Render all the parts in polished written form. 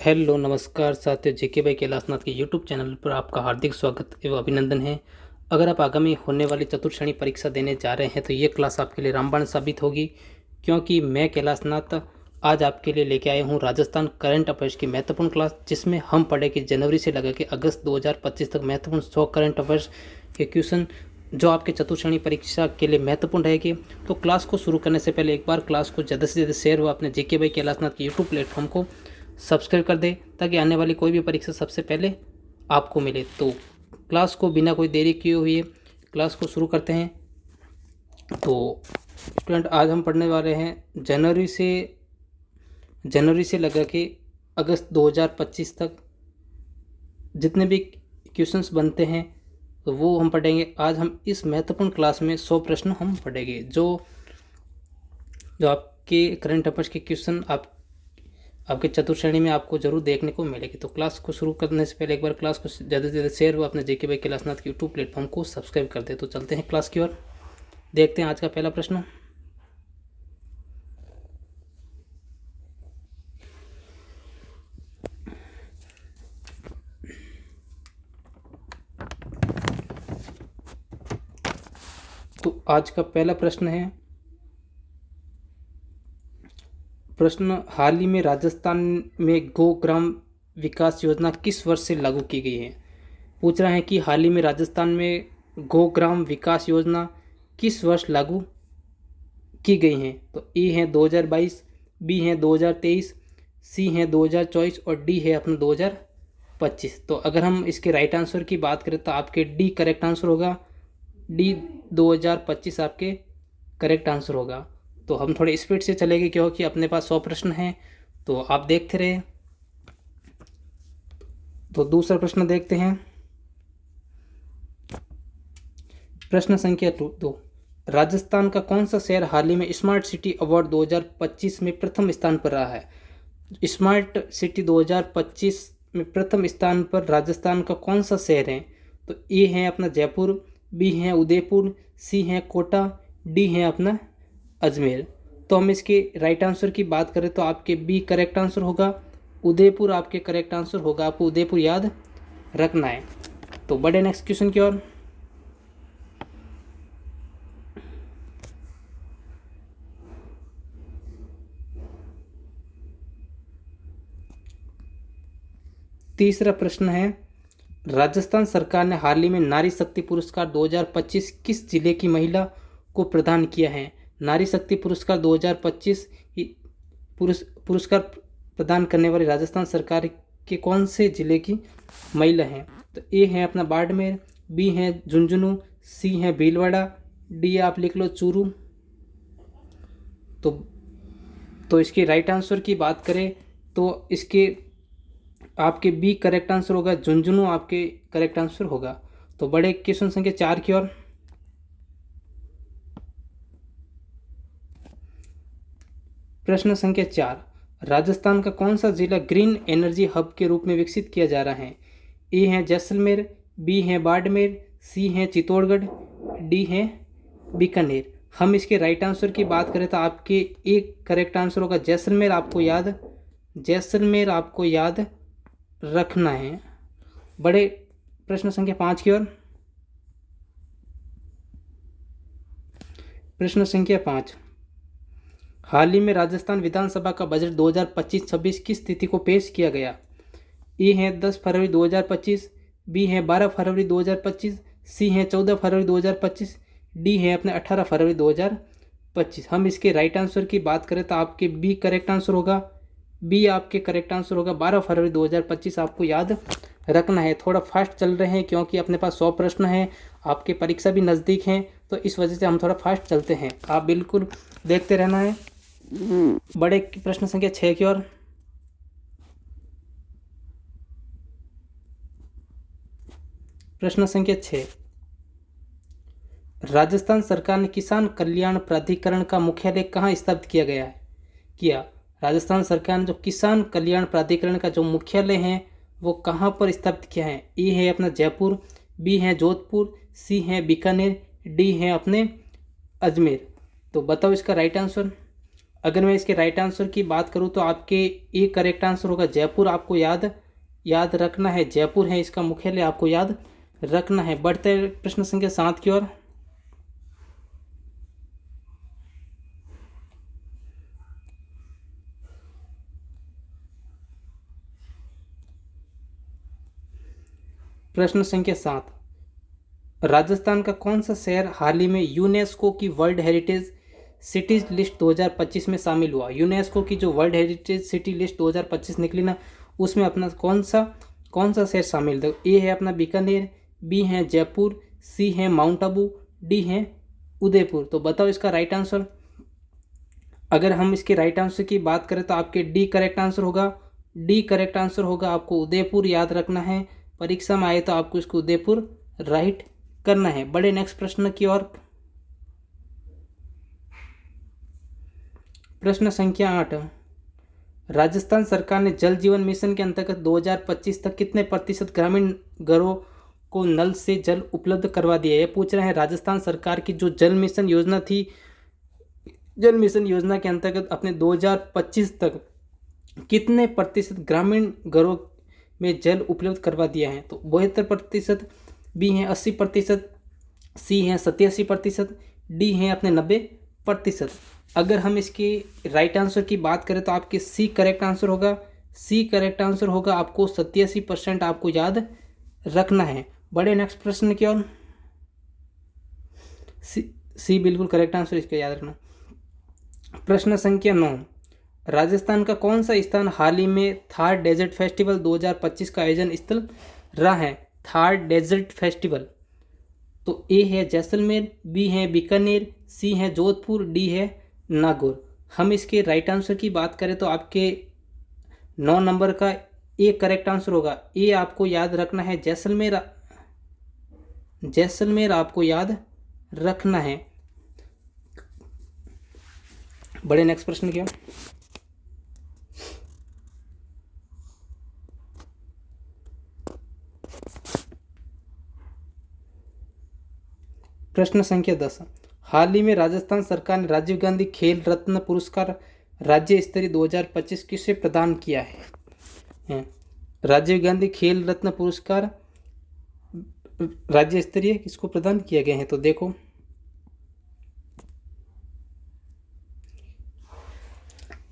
Hello नमस्कार साथियों, जेके भाई कैलाशनाथ के यूट्यूब चैनल पर आपका हार्दिक स्वागत एवं अभिनंदन है। अगर आप आगामी होने वाली चतुर्थ श्रेणी परीक्षा देने जा रहे हैं तो ये क्लास आपके लिए रामबाण साबित होगी, क्योंकि मैं कैलाशनाथ आज आपके लिए लेके आया हूँ राजस्थान करंट अफेयर्स की महत्वपूर्ण क्लास, जिसमें हम पढ़ेंगे जनवरी से लगा के अगस्त 2025 तक महत्वपूर्ण 100 करंट अफेयर्स के क्वेश्चन जो आपके चतुर्थ श्रेणी परीक्षा के लिए महत्वपूर्ण रहेगी। तो क्लास को शुरू करने से पहले एक बार क्लास को ज़्यादा से ज़्यादा शेयर हुआ अपने जेके भाई कैलाशनाथ के यूट्यूब प्लेटफॉर्म को सब्सक्राइब कर दे, ताकि आने वाली कोई भी परीक्षा सबसे पहले आपको मिले। तो क्लास को बिना कोई देरी किए हुए क्लास को शुरू करते हैं। तो स्टूडेंट, आज हम पढ़ने वाले हैं जनवरी से लगा के अगस्त 2025 तक जितने भी क्वेश्चंस बनते हैं तो वो हम पढ़ेंगे। आज हम इस महत्वपूर्ण क्लास में 100 प्रश्न हम पढ़ेंगे जो आपके करंट अफेयर्स के क्वेश्चन आपके चतुर्थ श्रेणी में आपको जरूर देखने को मिलेगी। तो क्लास को शुरू करने से पहले एक बार क्लास को ज़्यादा से ज़्यादा शेयर हुआ अपने जेके भाई कैलाशनाथ के यूट्यूब प्लेटफॉर्म को सब्सक्राइब कर दे। तो चलते हैं क्लास की ओर, देखते हैं आज का पहला प्रश्न। तो आज का पहला प्रश्न है, हाल ही में राजस्थान में गो ग्राम विकास योजना किस वर्ष से लागू की गई है। पूछ रहा है कि हाल ही में राजस्थान में गो ग्राम विकास योजना किस वर्ष लागू की गई है। तो ए है 2022, बी है 2023, सी है 2024 और डी है अपना 2025। तो अगर हम इसके राइट आंसर की बात करें तो आपके डी करेक्ट आंसर होगा। डी 2025 आपके करेक्ट आंसर होगा। तो हम थोड़े स्पीड से चलेंगे क्योंकि अपने पास 100 प्रश्न हैं, तो आप देखते रहे। तो दूसरा प्रश्न देखते हैं, प्रश्न संख्या 2। राजस्थान का कौन सा शहर हाल ही में स्मार्ट सिटी अवार्ड 2025 में प्रथम स्थान पर रहा है। स्मार्ट सिटी 2025 में प्रथम स्थान पर राजस्थान का कौन सा शहर है। तो ए है अपना जयपुर, बी है उदयपुर, सी है कोटा, डी है अपना अजमेर। तो हम इसके राइट आंसर की बात करें तो आपके बी करेक्ट आंसर होगा। उदयपुर आपके करेक्ट आंसर होगा, आपको उदयपुर याद रखना है। तो बढ़े नेक्स्ट क्वेश्चन की ओर। तीसरा प्रश्न है, राजस्थान सरकार ने हाल ही में नारी शक्ति पुरस्कार 2025 किस जिले की महिला को प्रदान किया है। नारी शक्ति पुरस्कार 2025 पुरस्कार प्रदान करने वाली राजस्थान सरकार के कौन से जिले की महिला हैं। तो ए है अपना बाड़मेर, बी है झुंझुनू, सी है भीलवाड़ा, डी आप लिख लो चूरू। तो इसके राइट आंसर की बात करें तो इसके आपके बी करेक्ट आंसर होगा, झुंझुनू आपके करेक्ट आंसर होगा। तो बड़े क्वेश्चन संख्या 4 की ओर। प्रश्न संख्या 4, राजस्थान का कौन सा जिला ग्रीन एनर्जी हब के रूप में विकसित किया जा रहा है। ए है जैसलमेर, बी है बाड़मेर, सी है चित्तौड़गढ़, डी है बीकानेर। हम इसके राइट आंसर की बात करें तो आपके एक करेक्ट आंसर होगा जैसलमेर आपको याद रखना है। बड़े प्रश्न संख्या 5 की ओर। प्रश्न संख्या 5, हाल ही में राजस्थान विधानसभा का बजट 2025-26 किस तिथि को पेश किया गया। ए है 10 फरवरी 2025, बी है 12 फरवरी 2025, सी है 14 फरवरी 2025, डी है अपने 18 फरवरी 2025। हम इसके राइट आंसर की बात करें तो आपके बी करेक्ट आंसर होगा। बी आपके करेक्ट आंसर होगा, 12 फरवरी 2025 आपको याद रखना है। थोड़ा फास्ट चल रहे हैं क्योंकि अपने पास 100 प्रश्न हैं, आपके परीक्षा भी नज़दीक हैं, तो इस वजह से हम थोड़ा फास्ट चलते हैं। आप बिल्कुल देखते रहना है। बड़े प्रश्न संख्या 6 की ओर। प्रश्न संख्या 6, राजस्थान सरकार ने किसान कल्याण प्राधिकरण का मुख्यालय कहाँ स्थापित किया। राजस्थान सरकार ने जो किसान कल्याण प्राधिकरण का जो मुख्यालय है वो कहाँ पर स्थापित किया है। ए है अपना जयपुर, बी है जोधपुर, सी है बीकानेर, डी है अपने अजमेर। तो बताओ इसका राइट आंसर। अगर मैं इसके राइट आंसर की बात करूँ तो आपके ए करेक्ट आंसर होगा जयपुर। आपको याद रखना है, जयपुर है इसका मुख्यालय, आपको याद रखना है। बढ़ते हैं प्रश्न संख्या 7 की ओर। प्रश्न संख्या 7, राजस्थान का कौन सा शहर हाल ही में यूनेस्को की वर्ल्ड हेरिटेज सिटीज लिस्ट 2025 में शामिल हुआ? यूनेस्को की जो वर्ल्ड हेरिटेज सिटी लिस्ट 2025 निकली ना, उसमें अपना कौन सा शहर शामिल था? ए है अपना बीकानेर, बी है जयपुर, सी है माउंट आबू, डी है उदयपुर। तो बताओ इसका राइट आंसर। अगर हम इसके राइट आंसर की बात करें तो आपके डी करेक्ट आंसर होगा। डी करेक्ट आंसर होगा, आपको उदयपुर याद रखना है। परीक्षा में आए तो आपको इसको उदयपुर राइट करना है। बड़े नेक्स्ट प्रश्न की ओर। प्रश्न संख्या 8, राजस्थान सरकार ने जल जीवन मिशन के अंतर्गत 2025 तक कितने प्रतिशत ग्रामीण घरों को नल से जल उपलब्ध करवा दिया? ये पूछ रहे हैं राजस्थान सरकार की जो जल मिशन योजना थी, जल मिशन योजना के अंतर्गत अपने 2025 तक कितने प्रतिशत ग्रामीण घरों में जल उपलब्ध करवा दिया है? तो 72%, बी हैं 80%, सी हैं 87%, डी हैं अपने 90%। अगर हम इसके राइट आंसर की बात करें तो आपके सी करेक्ट आंसर होगा। सी करेक्ट आंसर होगा, आपको 87% आपको याद रखना है। बड़े नेक्स्ट प्रश्न की ओर। सी बिल्कुल करेक्ट आंसर, इसका याद रखना। प्रश्न संख्या 9, राजस्थान का कौन सा स्थान हाल ही में थार डेजर्ट फेस्टिवल 2025 का आयोजन स्थल रहा है? Thar desert festival. तो ए है जैसलमेर, बी है बीकानेर, सी है जोधपुर, डी है नागौर। हम इसके राइट आंसर की बात करें तो आपके 9 नंबर का ए करेक्ट आंसर होगा। ए आपको याद रखना है, जैसलमेर, जैसलमेर आपको याद रखना है। बड़े नेक्स्ट प्रश्न क्या? प्रश्न संख्या 10, हाल ही में राजस्थान सरकार ने राजीव गांधी खेल रत्न पुरस्कार राज्य स्तरीय 2025 किसे प्रदान किया है? राजीव गांधी खेल रत्न पुरस्कार राज्य स्तरीय किसको प्रदान किया गया है? तो देखो,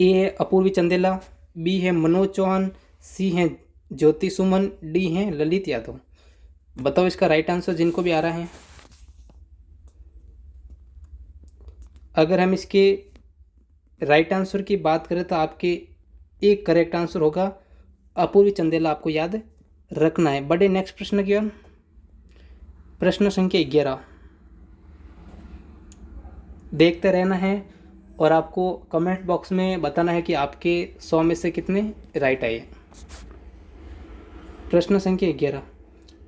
ए है अपूर्वी चंदेला, बी है मनोज चौहान, सी है ज्योति सुमन, डी है ललित यादव। बताओ इसका राइट आंसर जिनको भी आ रहा है। अगर हम इसके राइट आंसर की बात करें तो आपके एक करेक्ट आंसर होगा अपूर्वी चंदेला, आपको याद रखना है। बड़े नेक्स्ट प्रश्न की ओर। प्रश्न संख्या 11, देखते रहना है और आपको कमेंट बॉक्स में बताना है कि आपके 100 में से कितने राइट आए। प्रश्न संख्या 11,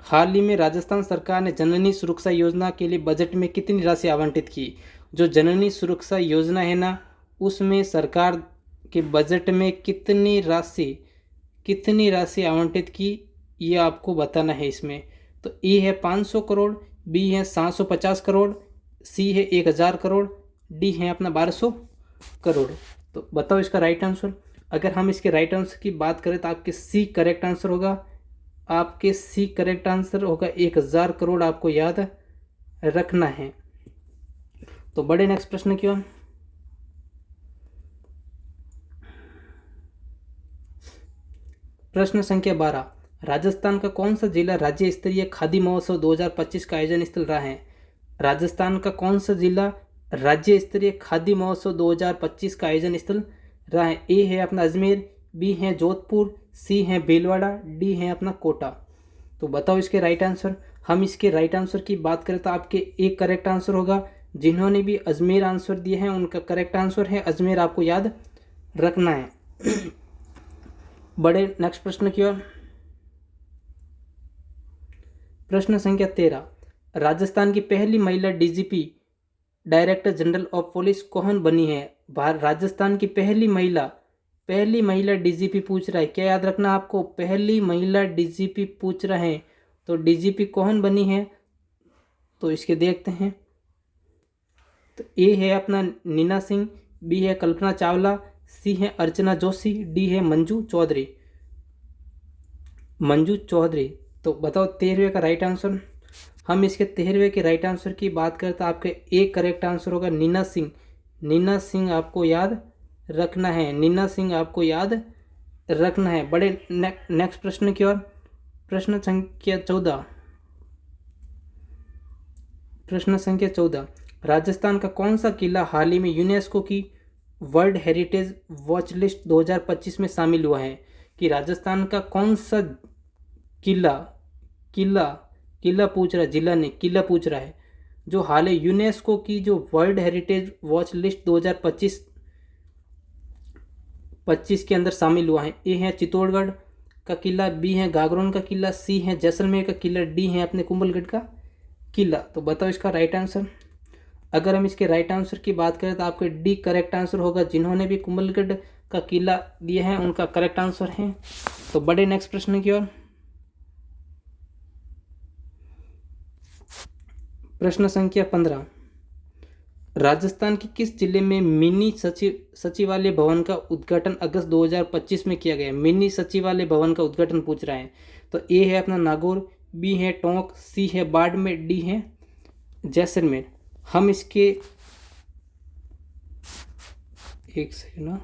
हाल ही में राजस्थान सरकार ने जननी सुरक्षा योजना के लिए बजट में कितनी राशि आवंटित की? जो जननी सुरक्षा योजना है ना, उसमें सरकार के बजट में कितनी राशि आवंटित की, ये आपको बताना है इसमें। तो ए है 500 करोड़, बी है 750 करोड़, सी है 1000 करोड़, डी है अपना 1200 करोड़। तो बताओ इसका राइट आंसर। अगर हम इसके राइट आंसर की बात करें तो आपके सी करेक्ट आंसर होगा। आपके सी करेक्ट आंसर होगा 1000 करोड़, आपको याद रखना है। तो बड़े नेक्स्ट प्रश्न की ओर। प्रश्न संख्या 12, राजस्थान का कौन सा जिला राज्य स्तरीय खादी महोत्सव 2025 का आयोजन स्थल रहा है? राजस्थान का कौन सा जिला राज्य स्तरीय खादी महोत्सव 2025 का आयोजन स्थल रहा है? ए है अपना अजमेर, बी है जोधपुर, सी है भीलवाड़ा, डी है अपना कोटा। तो बताओ इसके राइट आंसर। हम इसके राइट आंसर की बात करें तो आपके एक करेक्ट आंसर होगा। जिन्होंने भी अजमेर आंसर दिए हैं उनका करेक्ट आंसर है अजमेर, आपको याद रखना है। बड़े नेक्स्ट प्रश्न की ओर। प्रश्न संख्या 13, राजस्थान की पहली महिला DGP director general of police कौन बनी है? राजस्थान की पहली महिला डीजीपी पूछ रहा है, क्या याद रखना आपको? पहली महिला डीजीपी पूछ रहे हैं, तो डीजीपी कौन बनी है? तो इसके देखते हैं। तो ए है अपना नीना सिंह, बी है कल्पना चावला, सी है अर्चना जोशी, डी है मंजू चौधरी। मंजू चौधरी। तो बताओ 13वें का राइट आंसर। हम इसके 13वें के राइट आंसर की बात करें तो आपके एक करेक्ट आंसर होगा नीना सिंह। नीना सिंह आपको याद रखना है, नीना सिंह आपको याद रखना है। बड़े नेक्स्ट प्रश्न की ओर। प्रश्न संख्या 14। प्रश्न संख्या 14। राजस्थान का कौन सा किला हाल ही में यूनेस्को की वर्ल्ड हेरिटेज वॉच लिस्ट 2025 में शामिल हुआ है? कि राजस्थान का कौन सा किला किला किला पूछ रहा है, जिला नहीं किला पूछ रहा है, जो हाल ही यूनेस्को की जो वर्ल्ड हेरिटेज वॉच लिस्ट 2025 के अंदर शामिल हुआ है। ए है चित्तौड़गढ़ का किला, बी है गागरोन का किला, सी है जैसलमेर का किला, डी है अपने कुंभलगढ़ का किला। तो बताओ इसका राइट आंसर। अगर हम इसके राइट आंसर की बात करें तो आपके डी करेक्ट आंसर होगा। जिन्होंने भी कुंभलगढ़ का किला दिया है उनका करेक्ट आंसर है। तो बड़े नेक्स्ट प्रश्न की ओर। प्रश्न संख्या 15। राजस्थान के किस जिले में मिनी सचिवालय भवन का उद्घाटन अगस्त 2025 में किया गया? मिनी सचिवालय भवन का उद्घाटन पूछ रहा है। तो ए है अपना नागौर, बी है टोंक, सी है बाड़मेर, डी है जैसलमेर। हम इसके एक सेकंड ना,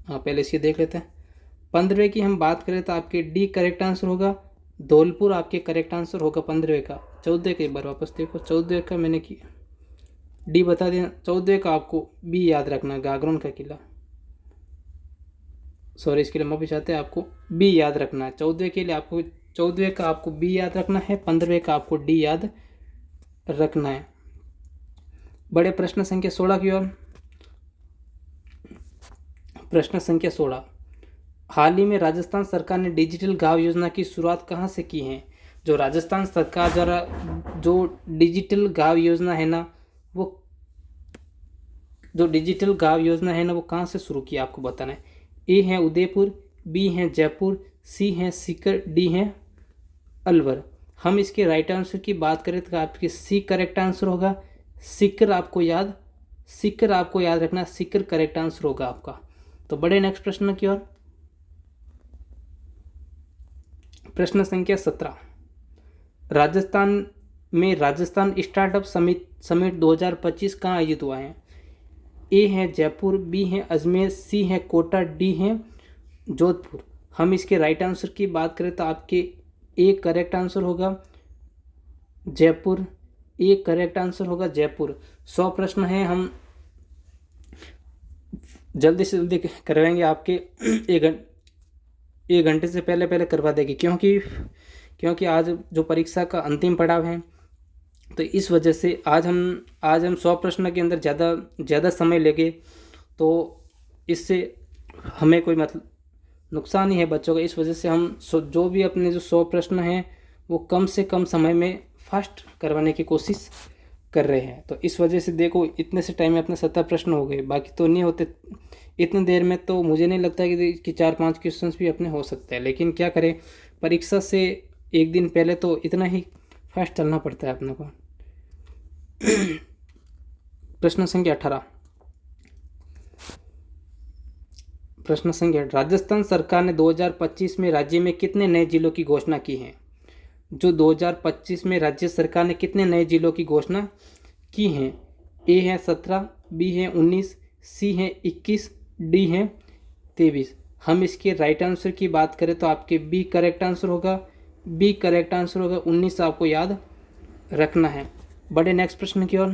हाँ पहले इसकी देख लेते हैं। 15वें की हम बात करें तो आपके डी करेक्ट आंसर होगा, धौलपुर आपके करेक्ट आंसर होगा 15वें का। 14 का एक बार वापस देखो, 14 का मैंने किया डी बता दिया। 14 का आपको बी याद रखना, गागरोन का किला। सॉरी इसके लिए माफी चाहते हैं, आपको बी याद रखना है 14 के लिए। आपको 14 का आपको बी याद रखना है, 15वें का आपको डी याद रखना है। बड़े प्रश्न संख्या 16 की ओर। प्रश्न संख्या 16। हाल ही में राजस्थान सरकार ने डिजिटल गांव योजना की शुरुआत कहाँ से की है? जो राजस्थान सरकार द्वारा जो डिजिटल गांव योजना है ना, वो जो डिजिटल गांव योजना है ना, वो कहाँ से शुरू किया आपको बताना है। ए है उदयपुर, बी है जयपुर, सी है सीकर, डी है अलवर। हम इसके राइट आंसर की बात करें तो आपके सी करेक्ट आंसर होगा। सीकर आपको याद रखना, सीकर करेक्ट आंसर होगा आपका। तो बड़े नेक्स्ट प्रश्न की ओर। प्रश्न संख्या 17। राजस्थान में राजस्थान स्टार्टअप समिट 2025 कहाँ आयोजित हुआ है? ए है जयपुर, बी है अजमेर, सी है कोटा, डी है जोधपुर। हम इसके राइट आंसर की बात करें तो आपके ए करेक्ट आंसर होगा जयपुर। ए करेक्ट आंसर होगा जयपुर। 100 प्रश्न हैं, हम जल्दी से जल्दी करवाएंगे आपके। एक घंटे से पहले करवा देंगे, क्योंकि आज जो परीक्षा का अंतिम पड़ाव है, तो इस वजह से आज हम 100 प्रश्न के अंदर ज़्यादा समय लेंगे, तो इससे हमें कोई मतलब नुकसान ही है बच्चों का। इस वजह से हम जो भी अपने जो 100 प्रश्न हैं वो कम से कम समय में फास्ट करवाने की कोशिश कर रहे हैं। तो इस वजह से देखो, इतने से टाइम में अपने 70 प्रश्न हो गए, बाकी तो नहीं होते इतनी देर में। तो मुझे नहीं लगता कि 4-5 क्वेश्चंस भी अपने हो सकते हैं, लेकिन क्या करें, परीक्षा से एक दिन पहले तो इतना ही फास्ट चलना पड़ता है अपने को। प्रश्न संख्या 18। प्रश्न संख्या। राजस्थान सरकार ने 2025 में राज्य में कितने नए जिलों की घोषणा की है? जो 2025 में राज्य सरकार ने कितने नए जिलों की घोषणा की है? ए है 17, बी है 19, सी है 21, डी है 23। हम इसके राइट आंसर की बात करें तो आपके बी करेक्ट आंसर होगा। 19 आपको याद रखना है। बड़े नेक्स्ट प्रश्न की ओर।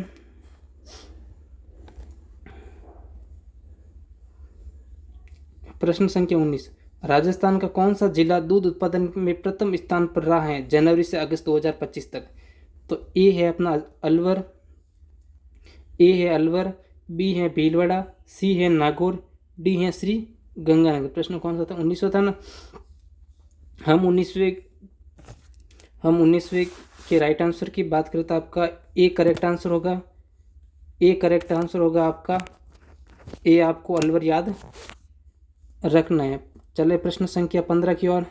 प्रश्न संख्या 19। राजस्थान का कौन सा जिला दूध उत्पादन में प्रथम स्थान पर रहा है जनवरी से अगस्त 2025 तक? तो ए है अपना अलवर, बी है भीलवाड़ा, सी है नागौर, डी है श्री गंगानगर। प्रश्न कौन सा था? 19वां था ना। हम 19वें के राइट आंसर की बात करें तो आपका ए करेक्ट आंसर होगा आपका ए। आपको अलवर याद रखना है। चले प्रश्न संख्या 15 की ओर।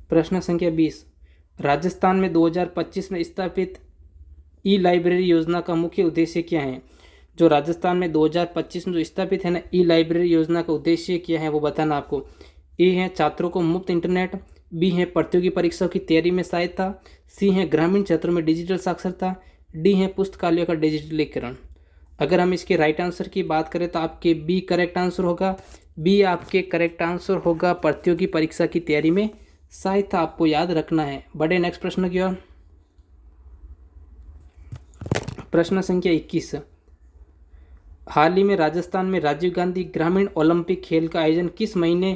प्रश्न संख्या 20। राजस्थान में 2025 में स्थापित ई लाइब्रेरी योजना का मुख्य उद्देश्य क्या है? जो राजस्थान में 2025 में जो स्थापित है ना, ई लाइब्रेरी योजना का उद्देश्य क्या है वो बताना आपको। ए है छात्रों को मुफ्त इंटरनेट, बी है प्रतियोगी परीक्षाओं की तैयारी में सहायता, सी है ग्रामीण क्षेत्रों में डिजिटल साक्षरता, डी है पुस्तकालयों का डिजिटलीकरण। अगर हम इसके राइट आंसर की बात करें तो आपके बी करेक्ट आंसर होगा। बी आपके करेक्ट आंसर होगा, प्रतियोगी परीक्षा की तैयारी में सहायता आपको याद रखना है। बढ़े नेक्स्ट प्रश्न की ओर। प्रश्न संख्या 21। हाल ही में राजस्थान में राजीव गांधी ग्रामीण ओलंपिक खेल का आयोजन किस महीने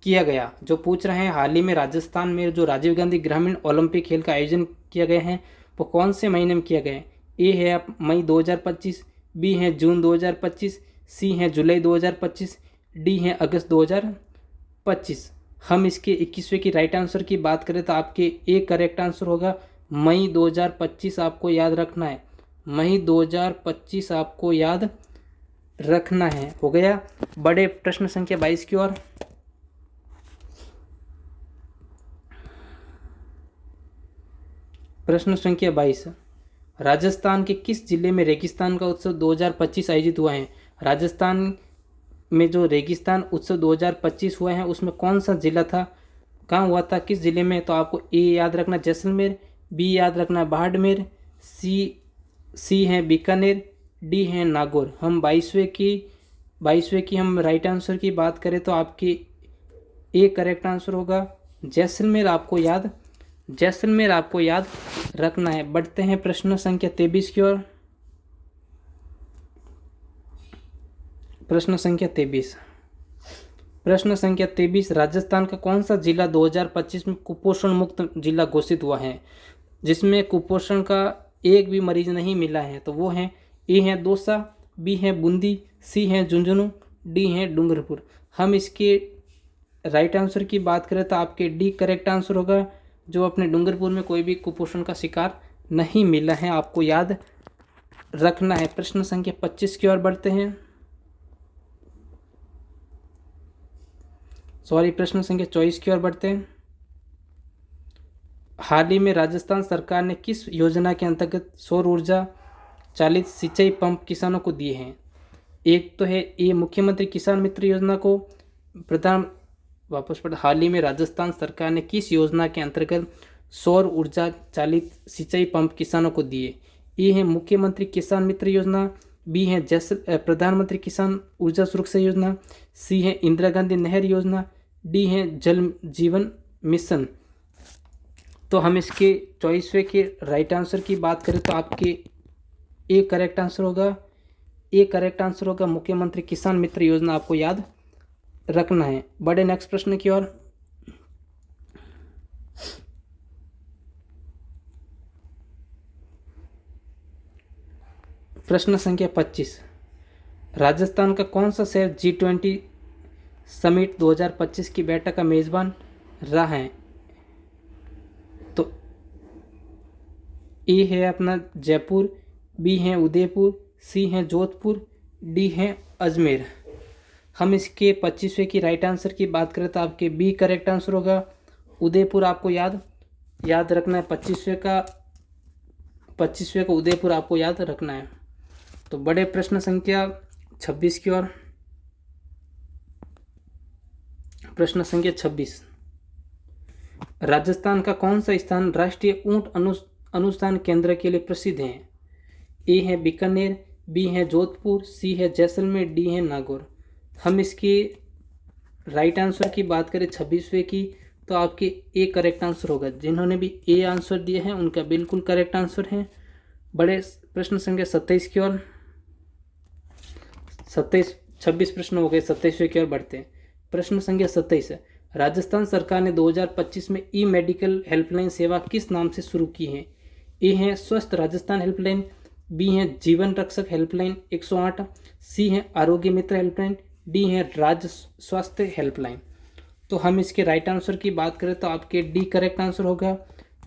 किया गया? जो पूछ रहे हैं हाल ही में राजस्थान में जो राजीव गांधी ग्रामीण ओलंपिक खेल का आयोजन किया गया है वो कौन से महीने में किया गया है? ए है आप मई 2025, बी है जून 2025, सी है जुलाई 2025, डी है अगस्त 2025। हम इसके 21वें की राइट आंसर की बात करें तो आपके ए करेक्ट आंसर होगा मई 2025। आपको याद रखना है, मई 2025 आपको याद रखना है। हो गया। बड़े प्रश्न संख्या 22 की ओर। प्रश्न संख्या 22। राजस्थान के किस जिले में रेगिस्तान का उत्सव 2025 आयोजित हुआ है? राजस्थान में जो रेगिस्तान उत्सव 2025 हुआ है उसमें कौन सा जिला था, कहाँ हुआ था, किस जिले में? तो आपको ए याद रखना जैसलमेर, बी याद रखना बाड़मेर, सी है बीकानेर, डी है नागौर। हम 22वें की हम राइट आंसर की बात करें तो आपकी ए करेक्ट आंसर होगा जैसलमेर। आपको याद रखना है। बढ़ते हैं प्रश्न संख्या 23 की ओर। प्रश्न संख्या 23। राजस्थान का कौन सा जिला 2025 में कुपोषण मुक्त जिला घोषित हुआ है, जिसमें कुपोषण का एक भी मरीज नहीं मिला है? तो वो है ए है दौसा, बी है बूंदी, सी है झुंझुनू, डी है डूंगरपुर। हम इसके राइट आंसर की बात करें तो आपके डी करेक्ट आंसर होगा, जो अपने डूंगरपुर में कोई भी कुपोषण का शिकार नहीं मिला है। आपको याद रखना है। प्रश्न संख्या 25 की ओर बढ़ते हैं। प्रश्न संख्या 24 की ओर बढ़ते हैं। हाल ही में राजस्थान सरकार ने किस योजना के अंतर्गत सौर ऊर्जा चालित सिंचाई पंप किसानों को दिए हैं? एक तो है ए मुख्यमंत्री किसान मित्र योजना को हाल ही में राजस्थान सरकार ने किस योजना के अंतर्गत सौर ऊर्जा चालित सिंचाई पंप किसानों को दिए? ए है मुख्यमंत्री किसान मित्र योजना, बी है प्रधानमंत्री किसान ऊर्जा सुरक्षा योजना, सी है इंदिरा गांधी नहर योजना, डी है जल जीवन मिशन। तो हम इसके 24वें के राइट आंसर की बात करें तो आपके ए करेक्ट आंसर होगा मुख्यमंत्री किसान मित्र योजना। आपको याद रखना है। बड़े नेक्स्ट प्रश्न की ओर। प्रश्न संख्या 25। राजस्थान का कौन सा शहर G20 समिट 2025 की बैठक का मेजबान रहा है? तो ए है अपना जयपुर, बी है उदयपुर, सी है जोधपुर, डी है अजमेर। हम इसके 25वें की राइट आंसर की बात करें तो आपके बी करेक्ट आंसर होगा उदयपुर। आपको याद रखना है। 25वें का उदयपुर आपको याद रखना है। तो बड़े प्रश्न संख्या 26 की ओर। प्रश्न संख्या 26। राजस्थान का कौन सा स्थान राष्ट्रीय ऊंट अनुसंधान केंद्र के लिए प्रसिद्ध है? ए है बीकानेर, बी है जोधपुर, सी है जैसलमेर, डी है नागौर। हम इसकी राइट आंसर की बात करें 26वें की तो आपके ए करेक्ट आंसर होगा। जिन्होंने भी ए आंसर दिए हैं उनका बिल्कुल करेक्ट आंसर है। बड़े प्रश्न संख्या 27 की ओर। 26 प्रश्न हो गए, 27वें की ओर बढ़ते हैं। प्रश्न संख्या 27 है। राजस्थान सरकार ने 2025 में ई मेडिकल हेल्पलाइन सेवा किस नाम से शुरू की है? ए है स्वस्थ राजस्थान हेल्पलाइन, बी है जीवन रक्षक हेल्पलाइन 108, सी है आरोग्य मित्र हेल्पलाइन, डी है राज्य स्वास्थ्य हेल्पलाइन। तो हम इसके राइट आंसर की बात करें तो आपके डी करेक्ट आंसर होगा।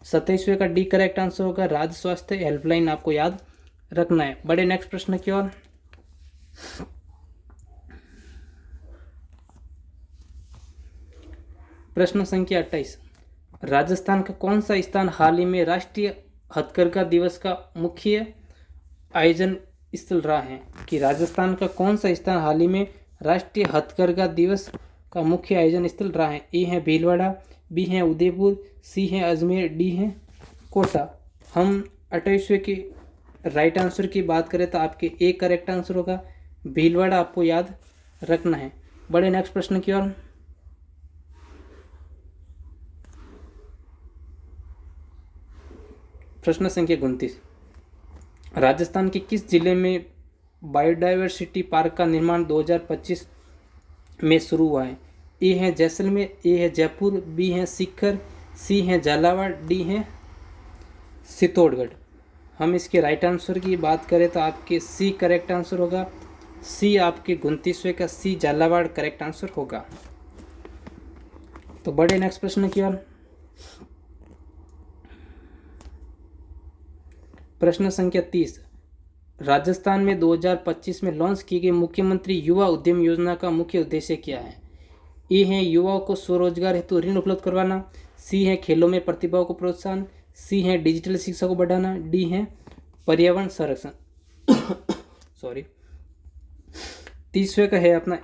27वें का डी करेक्ट आंसर होगा राज्य स्वास्थ्य हेल्पलाइन। आपको याद रखना है। बड़े नेक्स्ट प्रश्न की ओर। प्रश्न संख्या 28। राजस्थान का कौन सा स्थान हाल ही में राष्ट्रीय हथकरघा दिवस का मुख्य आयोजन स्थल रहा है? कि राजस्थान का कौन सा स्थान हाल ही में राष्ट्रीय हथकरघा दिवस का मुख्य आयोजन स्थल रहा है? ए है भीलवाड़ा, बी है उदयपुर, सी है अजमेर, डी है कोटा। हम 28वें की राइट आंसर की बात करें तो आपके ए करेक्ट आंसर होगा भीलवाड़ा, आपको याद रखना है। बड़े नेक्स्ट प्रश्न की ओर। प्रश्न संख्या 29, राजस्थान के किस जिले में बायोडायवर्सिटी पार्क का निर्माण 2025 में शुरू हुआ है? ए है जैसलमेर, ए है जयपुर, बी है सीकर, सी है झालावाड़, डी है चित्तौड़गढ़। हम इसके राइट आंसर की बात करें तो आपके सी करेक्ट आंसर होगा। सी आपके 29वें का सी झालावाड़ करेक्ट आंसर होगा। तो बड़े नेक्स्ट प्रश्न की ओर। प्रश्न संख्या 30, राजस्थान में 2025 में लॉन्च की गई मुख्यमंत्री युवा उद्यम योजना का मुख्य उद्देश्य क्या है? ए है युवाओं को स्वरोजगार हेतु ऋण उपलब्ध करवाना, सी है खेलों में प्रतिभाओं को प्रोत्साहन, सी है डिजिटल शिक्षा को बढ़ाना, डी है पर्यावरण संरक्षण। सॉरी, 30वें का है अपना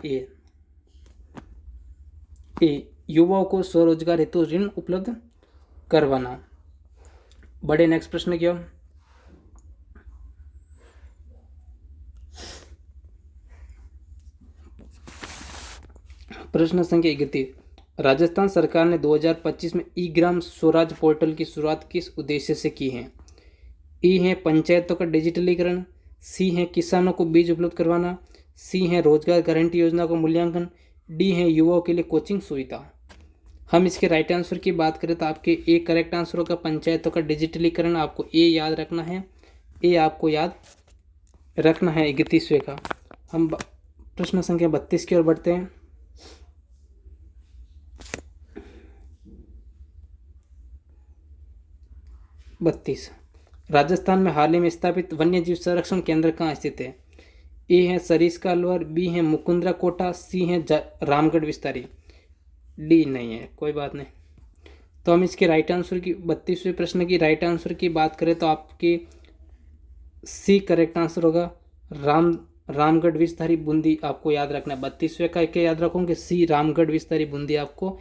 ए युवाओं को स्वरोजगार हेतु ऋण उपलब्ध करवाना। बड़े नेक्स्ट प्रश्न की ओर। प्रश्न संख्या 31, राजस्थान सरकार ने 2025 में ई ग्राम स्वराज पोर्टल की शुरुआत किस उद्देश्य से की है? ई है पंचायतों का डिजिटलीकरण, सी है किसानों को बीज उपलब्ध करवाना, सी है रोजगार गारंटी योजना का मूल्यांकन, डी है युवाओं के लिए कोचिंग सुविधा। हम इसके राइट आंसर की बात करें तो आपके ए करेक्ट आंसर होगा पंचायतों का डिजिटलीकरण। आपको ए याद रखना है, ए आपको याद रखना है 31वें का। हम प्रश्न संख्या 32 की ओर बढ़ते हैं। राजस्थान में हाल ही में स्थापित वन्यजीव संरक्षण केंद्र कहाँ स्थित है? ए है सरिस्का अलवर, बी है मुकुंदरा कोटा, सी है रामगढ़ विस्तारी, डी नहीं है, कोई बात नहीं। तो हम इसके राइट आंसर की 32वें प्रश्न की राइट आंसर की बात करें तो आपके सी करेक्ट आंसर होगा रामगढ़ विस्तारी बूंदी। आपको याद रखना है 32वें का क्या याद रखोगे? सी रामगढ़ विस्तारी बूंदी आपको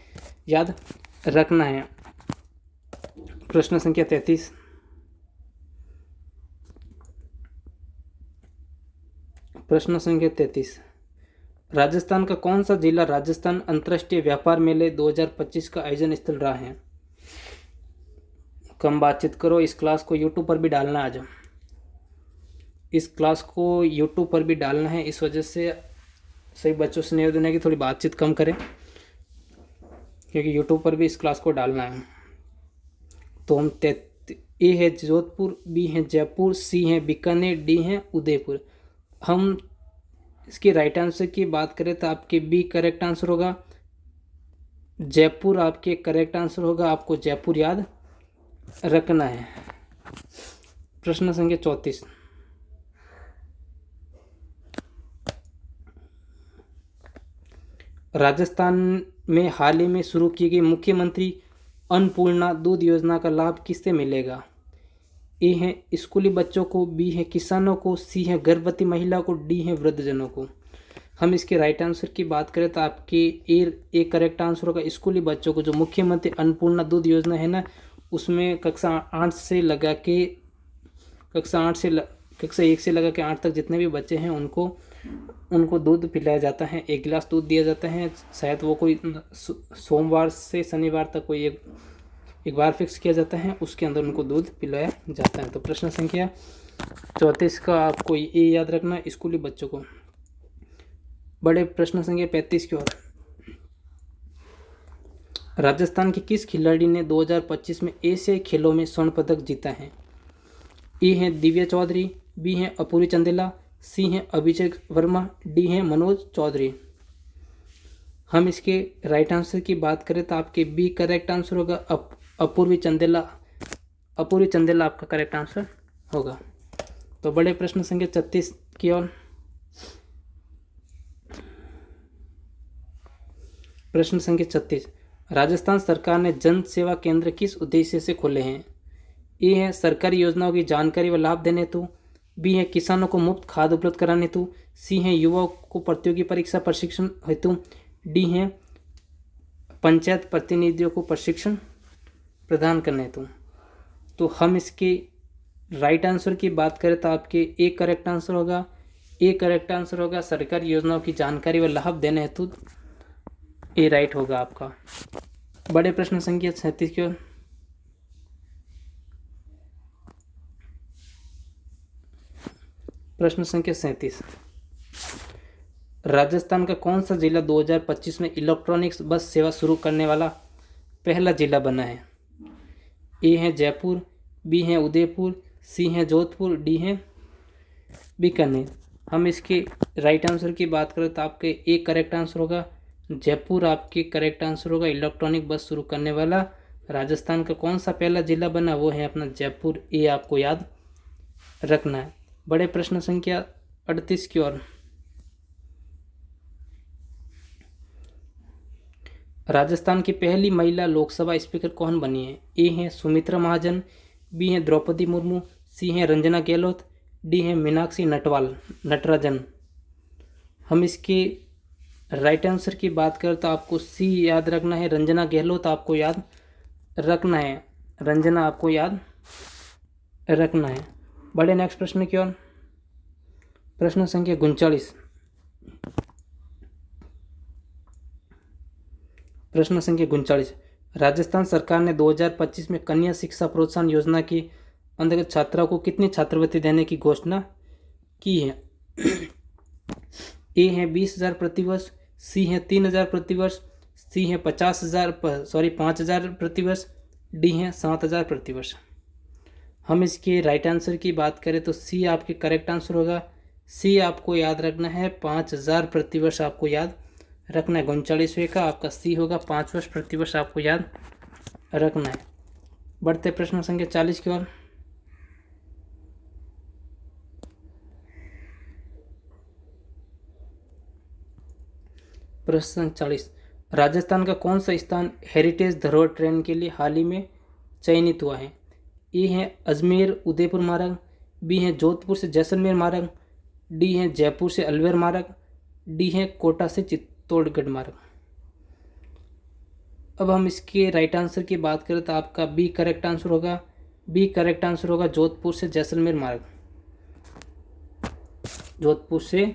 याद रखना है। प्रश्न संख्या 33, प्रश्न संख्या 33, राजस्थान का कौन सा जिला राजस्थान अंतर्राष्ट्रीय व्यापार मेले 2025 का आयोजन स्थल रहा है? कम बातचीत करो, इस क्लास को यूट्यूब पर भी डालना। आज इस क्लास को यूट्यूब पर भी डालना है, इस वजह से सभी बच्चों से निवेदन है कि थोड़ी बातचीत कम करें, क्योंकि यूट्यूब पर भी इस क्लास को डालना है। तो हम ए है जोधपुर, बी है जयपुर, सी है बीकानेर, डी है उदयपुर। हम इसके राइट आंसर की बात करें तो आपके बी करेक्ट आंसर होगा जयपुर, आपके करेक्ट आंसर होगा। आपको जयपुर याद रखना है। प्रश्न संख्या 34, राजस्थान में हाल ही में शुरू की गई मुख्यमंत्री अन्नपूर्णा दूध योजना का लाभ किससे मिलेगा? ए है स्कूली बच्चों को, बी है किसानों को, सी है गर्भवती महिला को, डी है वृद्धजनों को। हम इसके राइट आंसर की बात करें तो आपके ए करेक्ट आंसर होगा स्कूली बच्चों को। जो मुख्यमंत्री अन्नपूर्णा दूध योजना है ना, उसमें कक्षा 8 से लगा के कक्षा 1 से लगा के 8 तक जितने भी बच्चे हैं उनको दूध पिलाया जाता है। 1 गिलास दूध दिया जाता है। शायद वो कोई सोमवार से शनिवार तक कोई एक बार फिक्स किया जाता है, उसके अंदर उनको दूध पिलाया जाता है। तो प्रश्न संख्या 34 का आपको ये याद रखना है, स्कूली बच्चों को। बड़े प्रश्न संख्या 35 की ओर। राजस्थान के किस खिलाड़ी ने 2025 में एशियाई खेलों में स्वर्ण पदक जीता है? ए है दिव्या चौधरी, बी है अपूर्वी चंदेला, सी है अभिषेक वर्मा, डी है मनोज चौधरी। हम इसके राइट आंसर की बात करें तो आपके बी करेक्ट आंसर होगा अपूर्वी चंदेला। अपूर्वी चंदेला आपका करेक्ट आंसर होगा। तो बड़े प्रश्न संख्या 36 की ओर। प्रश्न संख्या 36, राजस्थान सरकार ने जन सेवा केंद्र किस उद्देश्य से खोले हैं? ए है सरकारी योजनाओं की जानकारी व लाभ देने हेतु, बी है किसानों को मुफ्त खाद उपलब्ध कराने हेतु, सी है युवाओं को प्रतियोगी परीक्षा प्रशिक्षण हेतु, डी है पंचायत प्रतिनिधियों को प्रशिक्षण प्रदान करने हेतु। तो हम इसके राइट आंसर की बात करें तो आपके ए करेक्ट आंसर होगा, ए करेक्ट आंसर होगा सरकारी योजनाओं की जानकारी व लाभ देने हेतु, ए राइट होगा आपका। बड़े प्रश्न संख्या 37 की ओर। प्रश्न संख्या 37, राजस्थान का कौन सा जिला 2025 में इलेक्ट्रॉनिक्स बस सेवा शुरू करने वाला पहला जिला बना है? ए है जयपुर, बी है उदयपुर, सी है जोधपुर, डी है बीकानेर। हम इसके राइट आंसर की बात करें तो आपके ए करेक्ट आंसर होगा, जयपुर आपके करेक्ट आंसर होगा। इलेक्ट्रॉनिक बस शुरू करने वाला राजस्थान का कौन सा पहला जिला बना, वो है अपना जयपुर। ए आपको याद रखना है। बड़े प्रश्न संख्या 38 की ओर। राजस्थान की पहली महिला लोकसभा स्पीकर कौन बनी है? ए है सुमित्रा महाजन, बी है द्रौपदी मुर्मू, सी है रंजना गहलोत, डी है मीनाक्षी नटराजन। हम इसके राइट आंसर की बात करें तो आपको सी याद रखना है, रंजना गहलोत आपको याद रखना है, रंजना आपको याद रखना है। बड़े नेक्स्ट प्रश्न की ओर। प्रश्न संख्या 39। प्रश्न संख्या 39, राजस्थान सरकार ने 2025 में कन्या शिक्षा प्रोत्साहन योजना के अंतर्गत छात्राओं को कितनी छात्रवृत्ति देने की घोषणा की है? ए है 20,000 प्रतिवर्ष, सी है 3,000 प्रतिवर्ष, सी है 5,000 प्रतिवर्ष, डी है 7,000 प्रतिवर्ष। हम इसके राइट आंसर की बात करें तो सी आपके करेक्ट आंसर होगा। सी आपको याद रखना है, 5,000 प्रतिवर्ष आपको याद रखना है। 39वें का आपका सी होगा, 5 वर्ष प्रतिवर्ष आपको याद रखना है। बढ़ते प्रश्न संख्या 40 की ओर। प्रश्न 40, राजस्थान का कौन सा स्थान हेरिटेज धरोहर ट्रेन के लिए हाल ही में चयनित हुआ है? ए है अजमेर उदयपुर मार्ग, बी है जोधपुर से जैसलमेर मार्ग, डी है जयपुर से अलवर मार्ग, डी है कोटा से चित्तौड़गढ़ मार्ग। अब हम इसके राइट आंसर की बात करें तो आपका बी करेक्ट आंसर होगा, बी करेक्ट आंसर होगा जोधपुर से जैसलमेर मार्ग, जोधपुर से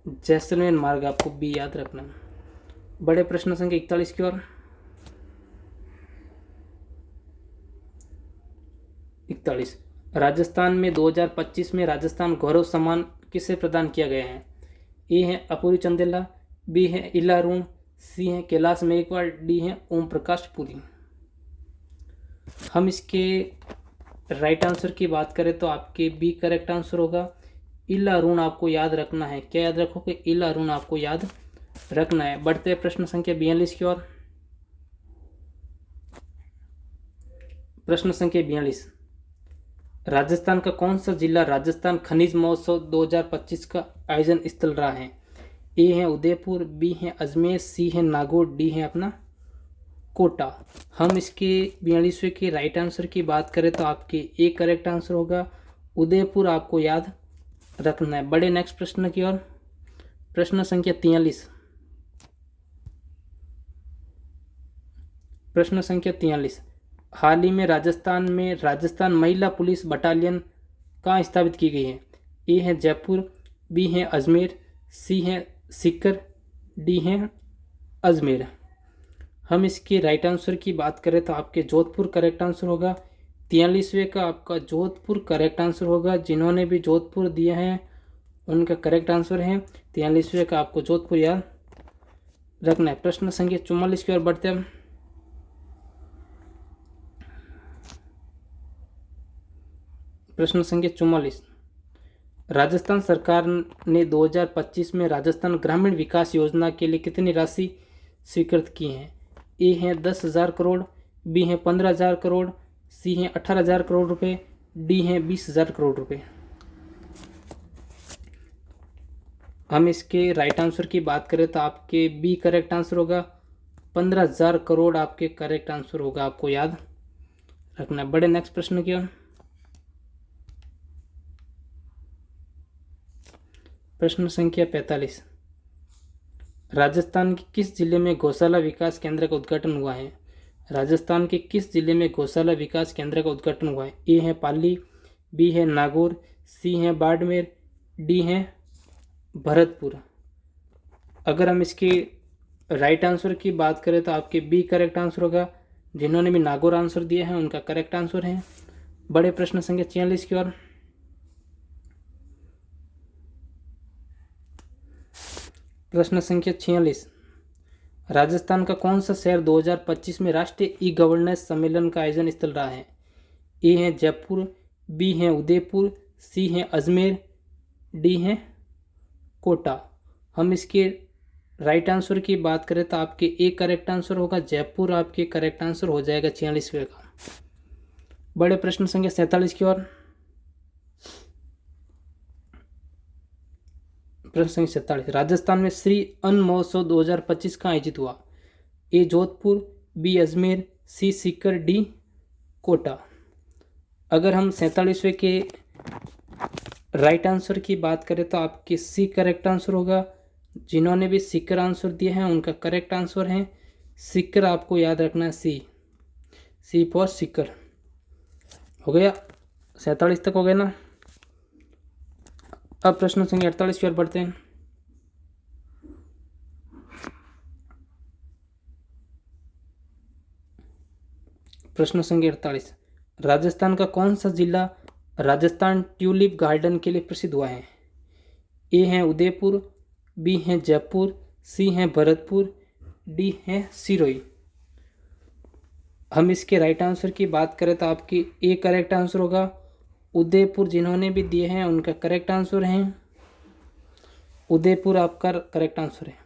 जैसलमेर मार्ग आपको बी याद रखना। बड़े प्रश्न संख्या 41 की ओर। 41, राजस्थान में 2025 में राजस्थान गौरव सम्मान किसे प्रदान किया गया है? ए है अपूरी चंदेला, बी है इला अरुण, सी है कैलाश मेघवाल, डी है ओम प्रकाश पुरी। हम इसके राइट आंसर की बात करें तो आपके बी करेक्ट आंसर होगा। इला अरुण आपको याद रखना है। क्या याद रखोगे? इला अरुण आपको याद रखना है। बढ़ते प्रश्न संख्या 42 की ओर। प्रश्न संख्या 42, राजस्थान का कौन सा जिला राजस्थान खनिज महोत्सव 2025 का आयोजन स्थल रहा है? ए है उदयपुर, बी है अजमेर, सी है नागौर, डी है अपना कोटा। हम इसके 42वें के राइट आंसर की बात करें तो आपके ए करेक्ट आंसर होगा, उदयपुर आपको याद रखना है। बड़े नेक्स्ट प्रश्न की ओर। प्रश्न संख्या 43। प्रश्न संख्या 43, हाल ही में राजस्थान महिला पुलिस बटालियन कहाँ स्थापित की गई है? ए है जयपुर, बी है अजमेर, सी है सीकर, डी है अजमेर। हम इसके राइट आंसर की बात करें तो आपके जोधपुर करेक्ट आंसर होगा। 43वें का आपका जोधपुर करेक्ट आंसर होगा। जिन्होंने भी जोधपुर दिया है उनका करेक्ट आंसर है 43वें का, आपको जोधपुर याद रखना है। प्रश्न संख्या 44 की ओर बढ़ते हैं। प्रश्न संख्या 44, राजस्थान सरकार ने 2025 में राजस्थान ग्रामीण विकास योजना के लिए कितनी राशि स्वीकृत की है? ए है 10,000 करोड़, बी है 15,000 करोड़, सी है 18,000 करोड़ रुपए, डी है 20,000 करोड़ रुपए। हम इसके राइट आंसर की बात करें तो आपके बी करेक्ट आंसर होगा, 15,000 करोड़ आपके करेक्ट आंसर होगा, आपको याद रखना है। बड़े नेक्स्ट प्रश्न की ओर। प्रश्न संख्या 45। राजस्थान के किस जिले में गौशाला विकास केंद्र का उद्घाटन हुआ है? राजस्थान के किस जिले में गौशाला विकास केंद्र का उद्घाटन हुआ है? ए है पाली, बी है नागौर, सी है बाड़मेर, डी है भरतपुर। अगर हम इसके राइट आंसर की बात करें तो आपके बी करेक्ट आंसर होगा। जिन्होंने भी नागौर आंसर दिया है उनका करेक्ट आंसर है। बड़े प्रश्न संख्या 46 की ओर। प्रश्न संख्या 46। राजस्थान का कौन सा शहर 2025 में राष्ट्रीय ई गवर्नेंस सम्मेलन का आयोजन स्थल रहा है? ए है जयपुर, बी है उदयपुर, सी है अजमेर, डी है कोटा। हम इसके राइट आंसर की बात करें तो आपके ए करेक्ट आंसर होगा जयपुर, आपके करेक्ट आंसर हो जाएगा 46वें का। बड़े प्रश्न संख्या 47 की ओर। प्रश्न संख्या 47। राजस्थान में श्री अन्न महोत्सव 2025 का आयोजित हुआ? ए जोधपुर, बी अजमेर, सी सीकर, डी कोटा। अगर हम 47वें के राइट आंसर की बात करें तो आपके सी करेक्ट आंसर होगा। जिन्होंने भी सीकर आंसर दिया है उनका करेक्ट आंसर है सीकर। आपको याद रखना है सी फॉर सीकर। हो गया 47 तक हो गया ना। अब प्रश्न संख्या 48 की ओर बढ़ते हैं। प्रश्न संख्या 48। राजस्थान का कौन सा जिला राजस्थान ट्यूलिप गार्डन के लिए प्रसिद्ध हुआ है? ए है उदयपुर, बी है जयपुर, सी है भरतपुर, डी है सिरोही। हम इसके राइट आंसर की बात करें तो आपकी ए करेक्ट आंसर होगा। उदयपुर जिन्होंने भी दिए हैं उनका करेक्ट आंसर है उदयपुर, आपका करेक्ट आंसर है।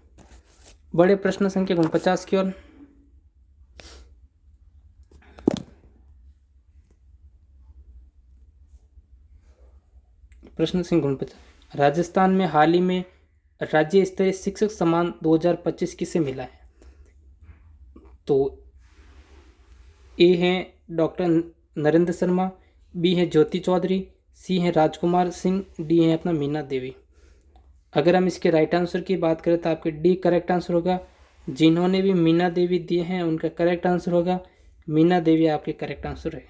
बड़े प्रश्न संख्या 49 की ओर। प्रश्न संख्या 49। राजस्थान में हाल ही में राज्य स्तरीय शिक्षक सम्मान 2025 किसे मिला है? तो ए है डॉक्टर नरेंद्र शर्मा, बी है ज्योति चौधरी, सी है राजकुमार सिंह, डी है अपना मीना देवी। अगर हम इसके राइट आंसर की बात करें तो आपके डी करेक्ट आंसर होगा। जिन्होंने भी मीना देवी दिए हैं उनका करेक्ट आंसर होगा मीना देवी, आपके करेक्ट आंसर है।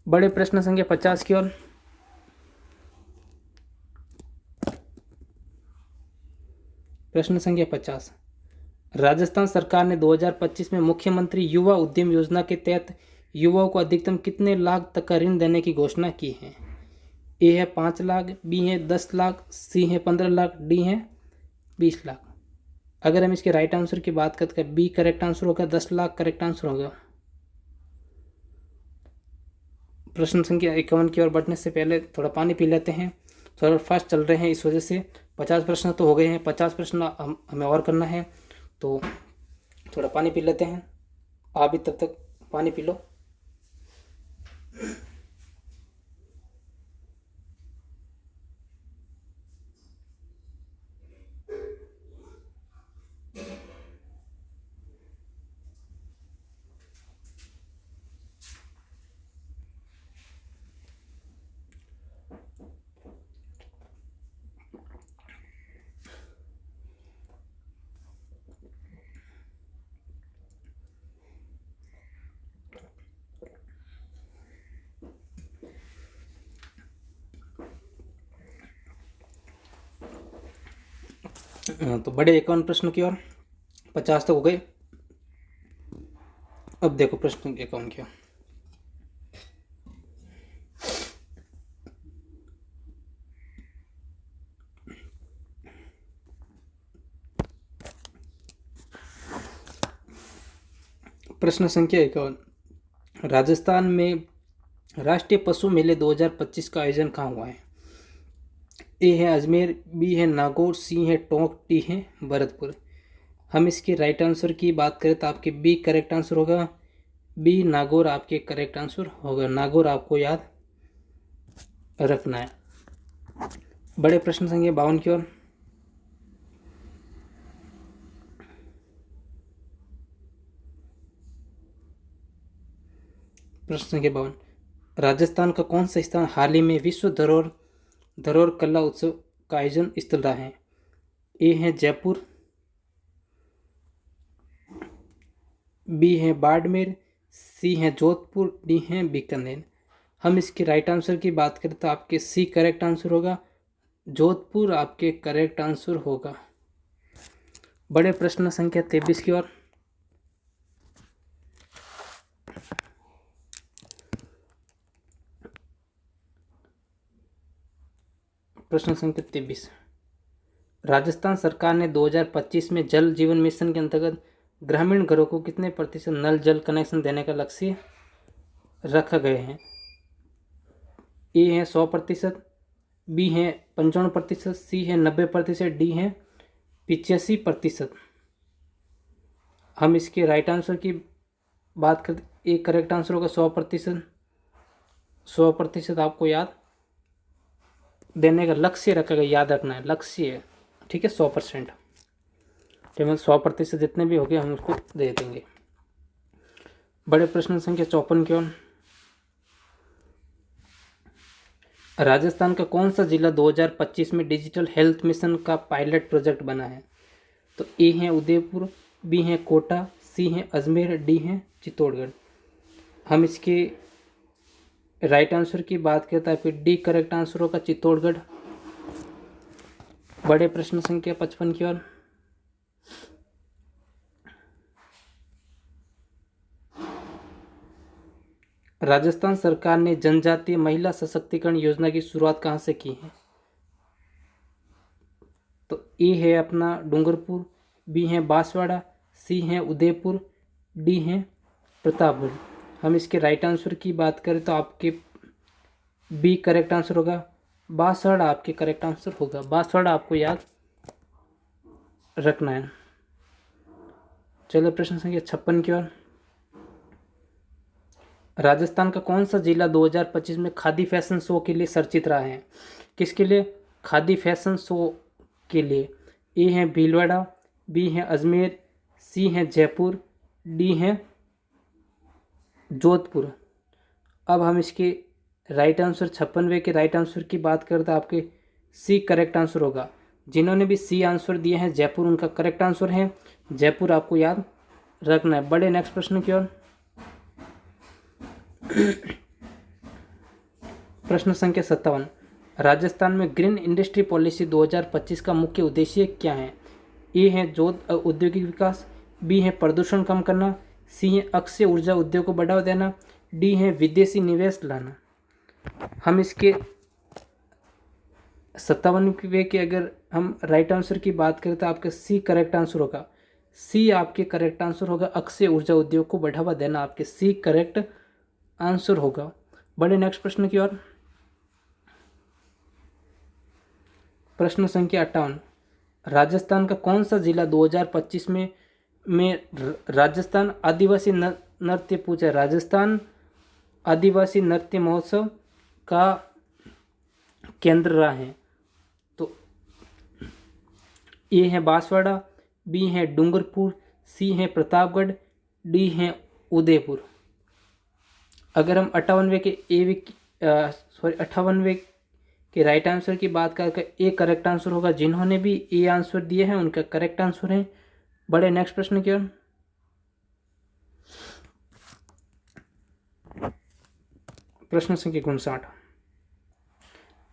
बड़े प्रश्न संख्या 50 की ओर। प्रश्न संख्या 50। राजस्थान सरकार ने 2025 में मुख्यमंत्री युवा उद्यम योजना के तहत युवाओं को अधिकतम कितने लाख तक का ऋण देने की घोषणा की है? ए है 5 लाख, बी है 10 लाख, सी है 15 लाख, डी है 20 लाख। अगर हम इसके राइट आंसर की बात करते हैं बी करेक्ट आंसर होगा, 10 लाख करेक्ट आंसर होगा। प्रश्न संख्या 51 की ओर बढ़ने से पहले थोड़ा पानी पी लेते हैं। थोड़ा फास्ट चल रहे हैं इस वजह से 50 प्रश्न तो हो गए हैं, 50 प्रश्न हमें और करना है तो थोड़ा पानी पी लेते हैं। आप भी तब तक पानी पी लो। तो बड़े 51 प्रश्न की ओर 50 तक हो गए। अब देखो प्रश्न 51 की ओर। प्रश्न संख्या 51। राजस्थान में राष्ट्रीय पशु मेले 2025 का आयोजन कहाँ हुआ है? ए है अजमेर, बी है नागौर, सी है टोंक, डी है भरतपुर। हम इसके राइट आंसर की बात करें तो आपके बी करेक्ट आंसर होगा। बी नागौर आपके करेक्ट आंसर होगा। नागौर आपको याद रखना है। बड़े प्रश्न संख्या 52 की ओर। प्रश्न संख्या 52, राजस्थान का कौन सा स्थान हाल ही में विश्व धरोहर कला उत्सव का आयोजन स्थल रहा है? ए है जयपुर, बी है बाड़मेर, सी है जोधपुर, डी है बीकानेर। हम इसके राइट आंसर की बात करें तो आपके सी करेक्ट आंसर होगा, जोधपुर आपके करेक्ट आंसर होगा। बड़े प्रश्न संख्या 23 की ओर। प्रश्न संख्या 23, राजस्थान सरकार ने 2025 में जल जीवन मिशन के अंतर्गत ग्रामीण घरों को कितने प्रतिशत नल जल कनेक्शन देने का लक्ष्य रखा गए हैं? ए है 100%, बी है 55%, सी है 90%, डी है 85%। हम इसके राइट आंसर की बात करते, ए करेक्ट आंसर होगा 100%। 100% आपको याद देने का लक्ष्य रखा गया, याद रखना है लक्ष्य है, ठीक है 100%। केवल 100% जितने भी हो गए हम उसको दे देंगे। बड़े प्रश्न संख्या 54 की ओर। राजस्थान का कौन सा जिला 2025 में डिजिटल हेल्थ मिशन का पायलट प्रोजेक्ट बना है? तो ए है उदयपुर, बी है कोटा, सी है अजमेर, डी है चित्तौड़गढ़। हम इसके राइट आंसर की बात करते हैं, फिर डी करेक्ट आंसर होगा चित्तौड़गढ़। बड़े प्रश्न संख्या 55 की ओर। राजस्थान सरकार ने जनजातीय महिला सशक्तिकरण योजना की शुरुआत कहाँ से की है? तो ए है अपना डूंगरपुर, बी है बांसवाड़ा, सी है उदयपुर, डी है प्रतापगढ़। हम इसके राइट आंसर की बात करें तो आपके बी करेक्ट आंसर होगा, बांसवाड़ा आपके करेक्ट आंसर होगा। बांसवाड़ा आपको याद रखना है। चलो प्रश्न संख्या 56 की ओर। राजस्थान का कौन सा जिला 2025 में खादी फैशन शो के लिए चर्चित रहा है? किसके लिए? खादी फैशन शो के लिए। ए है भीलवाड़ा, बी है अजमेर, सी है जयपुर, डी है जोधपुर। अब हम इसके राइट आंसर 56वें के राइट आंसर की बात करें तो आपके सी करेक्ट आंसर होगा। जिन्होंने भी सी आंसर दिया है जयपुर, उनका करेक्ट आंसर है जयपुर, आपको याद रखना है। बड़े नेक्स्ट प्रश्न की ओर। प्रश्न संख्या 57, राजस्थान में ग्रीन इंडस्ट्री पॉलिसी 2025 का मुख्य उद्देश्य क्या है? ए है औद्योगिक विकास, बी है प्रदूषण कम करना, सी है अक्षय ऊर्जा उद्योग को बढ़ावा देना, डी है विदेशी निवेश लाना। हम इसके 57वें के अगर हम राइट आंसर की बात करें तो आपका सी करेक्ट आंसर होगा। सी आपके करेक्ट आंसर होगा, अक्षय ऊर्जा उद्योग को बढ़ावा देना आपके सी करेक्ट आंसर होगा। बड़े नेक्स्ट प्रश्न की ओर। प्रश्न संख्या 58, राजस्थान का कौन सा जिला 2025 में राजस्थान आदिवासी नृत्य पूजा राजस्थान आदिवासी नृत्य महोत्सव का केंद्र रहा है? तो ए है बांसवाड़ा, बी है डूंगरपुर, सी है प्रतापगढ़, डी है उदयपुर। अगर हम 58वें के राइट आंसर की बात करके ए करेक्ट आंसर होगा। जिन्होंने भी ए आंसर दिए हैं उनका करेक्ट आंसर है। बड़े नेक्स्ट प्रश्न की ओर। प्रश्न संख्या 59,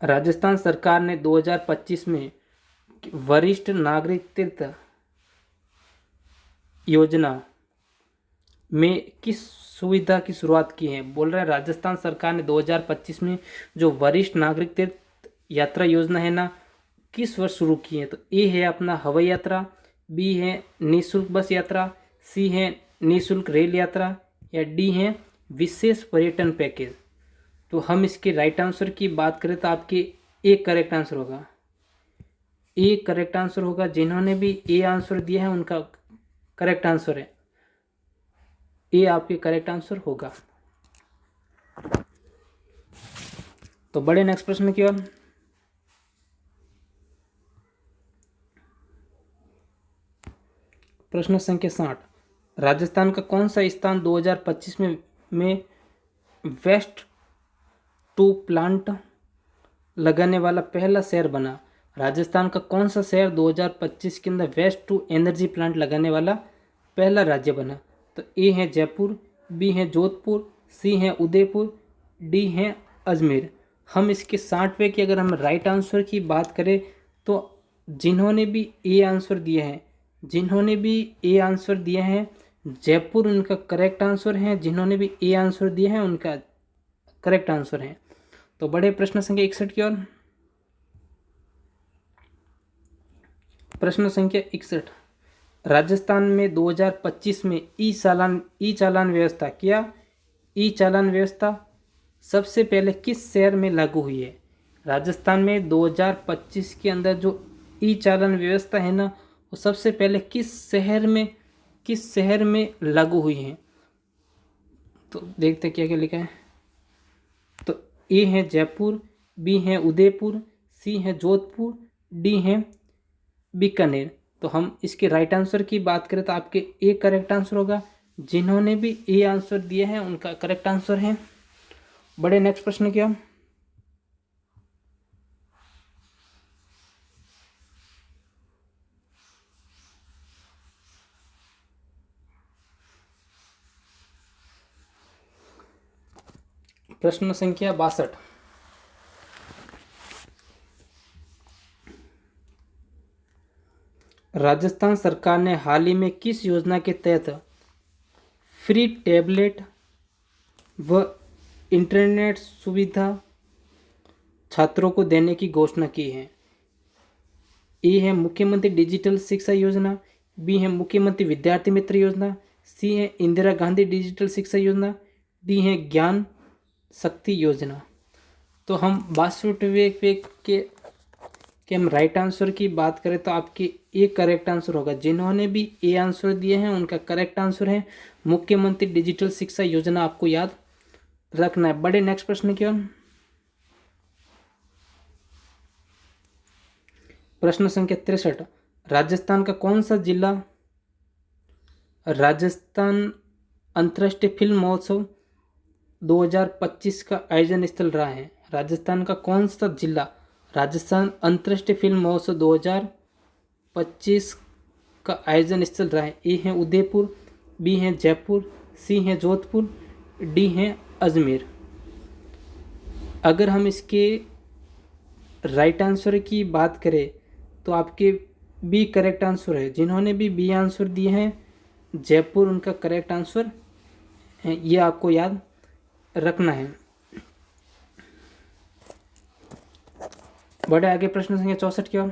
राजस्थान सरकार ने 2025 में वरिष्ठ नागरिक तीर्थ योजना में किस सुविधा की शुरुआत की है? बोल रहे हैं राजस्थान सरकार ने 2025 में जो वरिष्ठ नागरिक तीर्थ यात्रा योजना है ना, किस वर्ष शुरू की है? तो ए है अपना हवाई यात्रा, बी है निःशुल्क बस यात्रा, सी है निःशुल्क रेल यात्रा, या डी है विशेष पर्यटन पैकेज। तो हम इसके राइट आंसर की बात करें तो आपके ए करेक्ट आंसर होगा। ए करेक्ट आंसर होगा। जिन्होंने भी ए आंसर दिया है उनका करेक्ट आंसर है ए, आपके करेक्ट आंसर होगा। तो बड़े नेक्स्ट प्रश्न की ओर। प्रश्न संख्या 60, राजस्थान का कौन सा स्थान 2025 में वेस्ट टू प्लांट लगाने वाला पहला शहर बना? राजस्थान का कौन सा शहर 2025 के अंदर वेस्ट टू एनर्जी प्लांट लगाने वाला पहला राज्य बना? तो ए है जयपुर, बी है जोधपुर, सी है उदयपुर, डी है अजमेर। हम इसके 60वें की अगर हम राइट आंसर की बात करें तो जिन्होंने भी ए आंसर दिए हैं जयपुर उनका करेक्ट आंसर है। जिन्होंने भी ए आंसर दिया है उनका करेक्ट आंसर है। तो बड़े प्रश्न संख्या 61 की ओर। प्रश्न संख्या 61, राजस्थान में 2025 में ई चालान व्यवस्था सबसे पहले किस शहर में लागू हुई है? राजस्थान में 2025 के अंदर जो ई चालान व्यवस्था है ना, वो सबसे पहले किस शहर में लागू हुई है? तो देखते क्या क्या लिखा है। तो ए है जयपुर, बी है उदयपुर, सी है जोधपुर, डी है बीकानेर। तो हम इसके राइट आंसर की बात करें तो आपके ए करेक्ट आंसर होगा। जिन्होंने भी ए आंसर दिए हैं उनका करेक्ट आंसर है। बड़े नेक्स्ट प्रश्न क्या? प्रश्न संख्या 62, राजस्थान सरकार ने हाल ही में किस योजना के तहत फ्री टैबलेट व इंटरनेट सुविधा छात्रों को देने की घोषणा की है? ए है मुख्यमंत्री डिजिटल शिक्षा योजना, बी है मुख्यमंत्री विद्यार्थी मित्र योजना, सी है इंदिरा गांधी डिजिटल शिक्षा योजना, डी है ज्ञान शक्ति योजना। तो हम 62वें के हम राइट आंसर की बात करें तो आपके ए करेक्ट आंसर होगा। जिन्होंने भी ए आंसर दिए हैं उनका करेक्ट आंसर है मुख्यमंत्री डिजिटल शिक्षा योजना। आपको याद रखना है। बड़े नेक्स्ट प्रश्न की ओर। प्रश्न संख्या 63, राजस्थान का कौन सा जिला राजस्थान अंतर्राष्ट्रीय फिल्म महोत्सव 2025 का आयोजन स्थल रहा है? राजस्थान का कौन सा जिला राजस्थान अंतर्राष्ट्रीय फिल्म महोत्सव 2025 का आयोजन स्थल रहा है? ए है उदयपुर, बी है जयपुर, सी है जोधपुर, डी है अजमेर। अगर हम इसके राइट आंसर की बात करें तो आपके बी करेक्ट आंसर है। जिन्होंने भी बी आंसर दिए हैं जयपुर उनका करेक्ट आंसर है। ये आपको याद रखना है। बढ़े आगे प्रश्न संख्या 64 की ओर।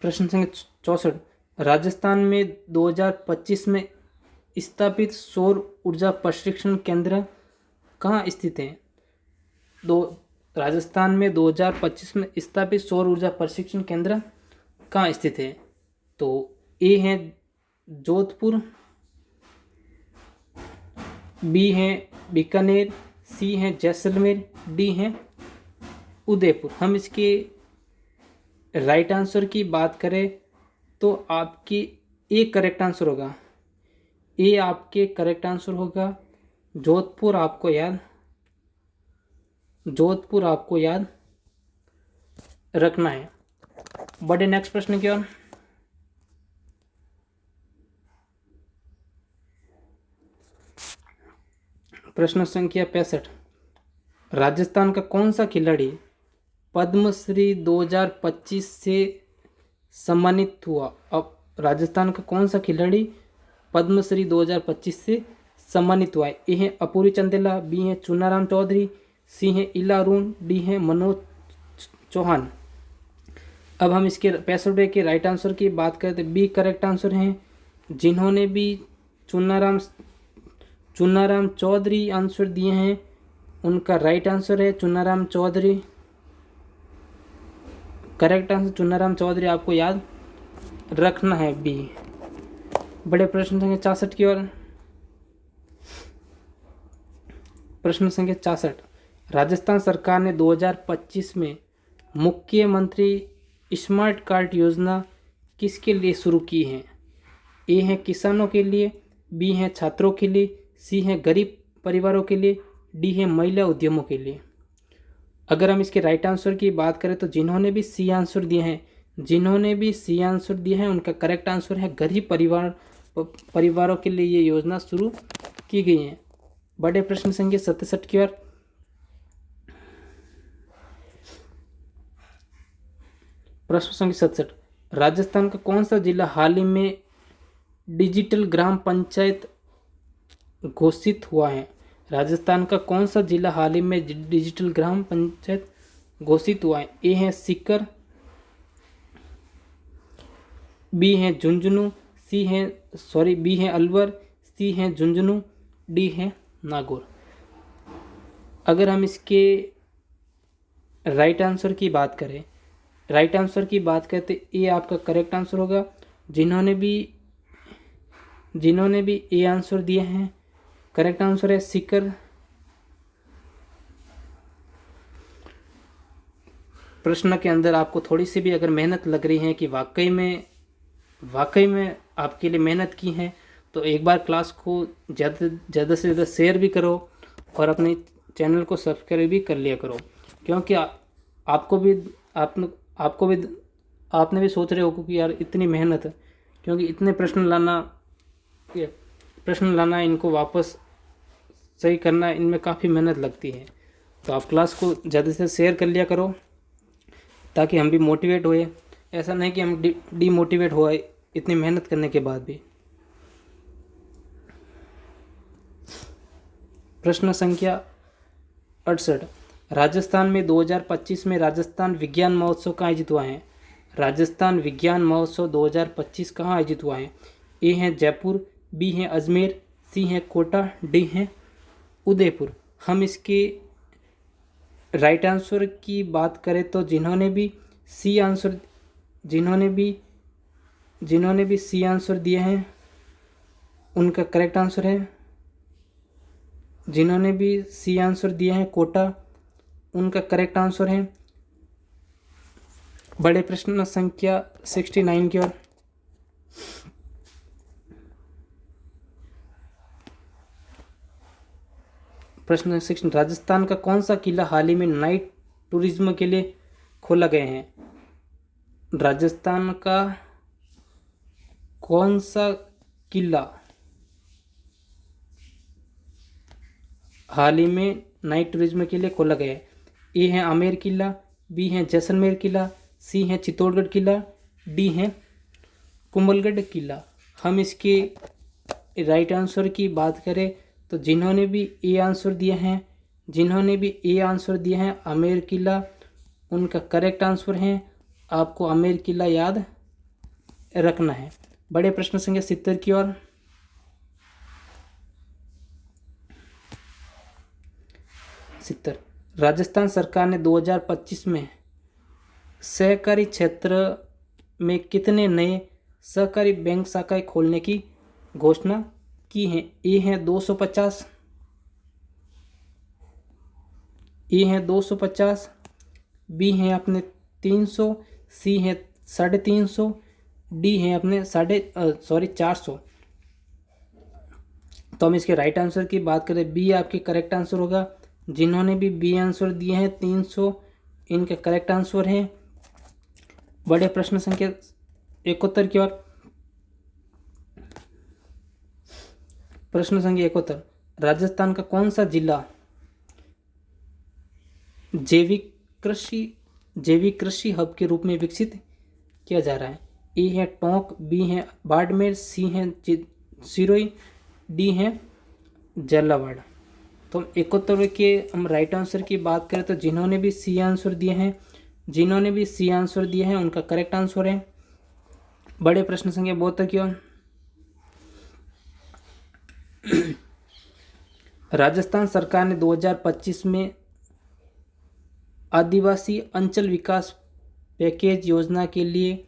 प्रश्न संख्या 64, राजस्थान में 2025 में स्थापित सौर ऊर्जा प्रशिक्षण केंद्र कहाँ स्थित है? राजस्थान में 2025 में स्थापित सौर ऊर्जा प्रशिक्षण केंद्र कहाँ स्थित है? तो ए है जोधपुर, बी है बीकानेर, सी है जैसलमेर, डी है उदयपुर। हम इसके राइट आंसर की बात करें तो आपकी ए करेक्ट आंसर होगा। ए आपके करेक्ट आंसर होगा। जोधपुर आपको याद रखना है। बड़े नेक्स्ट प्रश्न की ओर। प्रश्न संख्या 65, राजस्थान का कौन सा खिलाड़ी पद्मश्री 2025 से सम्मानित हुआ? अब राजस्थान का कौन सा खिलाड़ी पद्मश्री 2025 से सम्मानित हुआ है? ए है अपूरी चंदेला, बी है चुनाराम चौधरी, सी है इला अरुण, डी है मनोज चौहान। अब हम इसके 65 के राइट आंसर की बात करें तो बी करेक्ट आंसर है। जिन्होंने भी चुनाराम चौधरी आंसर दिए हैं उनका राइट आंसर है चुनाराम चौधरी। करेक्ट आंसर चुनाराम चौधरी आपको याद रखना है, बी। बड़े प्रश्न संख्या 64 की ओर। प्रश्न संख्या 64, राजस्थान सरकार ने 2025 में मुख्यमंत्री स्मार्ट कार्ड योजना किसके लिए शुरू की है? ए है किसानों के लिए, बी है छात्रों के लिए, सी है गरीब परिवारों के लिए, डी है महिला उद्यमों के लिए। अगर हम इसके राइट आंसर की बात करें तो जिन्होंने भी सी आंसर दिए हैं उनका करेक्ट आंसर है गरीब परिवारों के लिए ये योजना शुरू की गई है। बड़े प्रश्न संख्या 67 की ओर। प्रश्न संख्या 67, राजस्थान का कौन सा जिला हाल ही में डिजिटल ग्राम पंचायत घोषित हुआ है? राजस्थान का कौन सा जिला हाल ही में डिजिटल ग्राम पंचायत घोषित हुआ है? ए है सीकर, बी है झुंझुनू, बी है अलवर, सी है झुंझुनू, डी है नागौर। अगर हम इसके राइट आंसर की बात करें तो ए आपका करेक्ट आंसर होगा। जिन्होंने भी ए आंसर दिए हैं, करेक्ट आंसर है सीकर। प्रश्न के अंदर आपको थोड़ी सी भी अगर मेहनत लग रही है कि वाकई में आपके लिए मेहनत की है, तो एक बार क्लास को ज़्यादा से ज़्यादा शेयर भी करो और अपने चैनल को सब्सक्राइब भी कर लिया करो, क्योंकि आपने भी सोच रहे हो कि यार इतनी मेहनत है, क्योंकि इतने प्रश्न लाना इनको वापस सही करना, इनमें काफ़ी मेहनत लगती है। तो आप क्लास को ज़्यादा से शेयर कर लिया करो ताकि हम भी मोटिवेट होए। ऐसा नहीं कि हम डीमोटिवेट होए इतनी मेहनत करने के बाद भी। प्रश्न संख्या 68, राजस्थान में 2025 में राजस्थान विज्ञान महोत्सव कहाँ आयोजित हुआ है? राजस्थान विज्ञान महोत्सव 2025 कहाँ आयोजित हुआ है? ए है जयपुर, बी है अजमेर, सी है कोटा, डी है उदयपुर। हम इसके राइट आंसर की बात करें तो जिन्होंने भी सी आंसर दिए हैं उनका करेक्ट आंसर है। जिन्होंने भी सी आंसर दिया है कोटा, उनका करेक्ट आंसर है। बड़े प्रश्न संख्या 69 की ओर। प्रश्न 16, राजस्थान का कौन सा किला हाल ही में नाइट टूरिज्म के लिए खोला गया है? राजस्थान का कौन सा किला हाल ही में नाइट टूरिज्म के लिए खोला गया है? ए है आमेर किला, बी है जैसलमेर किला, सी है चित्तौड़गढ़ किला, डी है कुंभलगढ़ किला। हम इसके राइट आंसर की बात करें तो जिन्होंने भी ए आंसर दिए हैं आमेर किला, उनका करेक्ट आंसर है। आपको आमेर किला याद रखना है। बड़े प्रश्न संख्या 70 की ओर। राजस्थान सरकार ने 2025 में सहकारी क्षेत्र में कितने नए सहकारी बैंक शाखाएं खोलने की घोषणा की है? ए है 250, बी है अपने 300, सी है 350, डी है अपने 400। तो हम इसके राइट आंसर की बात करें, बी आपकी करेक्ट आंसर होगा। जिन्होंने भी बी आंसर दिए हैं 300, इनका करेक्ट आंसर है। बड़े प्रश्न संख्या 71 की ओर। प्रश्न संख्या 71, राजस्थान का कौन सा जिला जैविक कृषि हब के रूप में विकसित किया जा रहा है? ए है टोंक, बी है बाड़मेर, सी है सिरोही, डी है झालावाड़। तो 71 के हम राइट आंसर की बात करें तो जिन्होंने भी सी आंसर दिए हैं उनका करेक्ट आंसर है। बड़े प्रश्न संख्या 72 की ओर। राजस्थान सरकार ने 2025 में आदिवासी अंचल विकास पैकेज योजना के लिए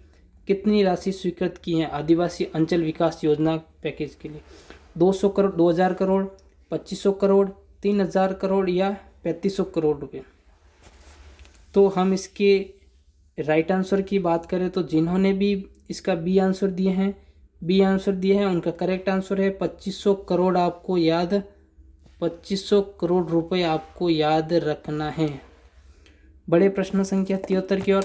कितनी राशि स्वीकृत की है? आदिवासी अंचल विकास योजना पैकेज के लिए 200 करोड़, 2000 करोड़, 2500 करोड़, 3000 करोड़ या 3500 करोड़ रुपए। तो हम इसके राइट आंसर की बात करें तो जिन्होंने भी इसका बी आंसर दिए हैं, बी आंसर दिए हैं उनका करेक्ट आंसर है 2500 करोड़। आपको याद 2500 करोड़ रुपए आपको याद रखना है। बड़े प्रश्न संख्या 73 की ओर।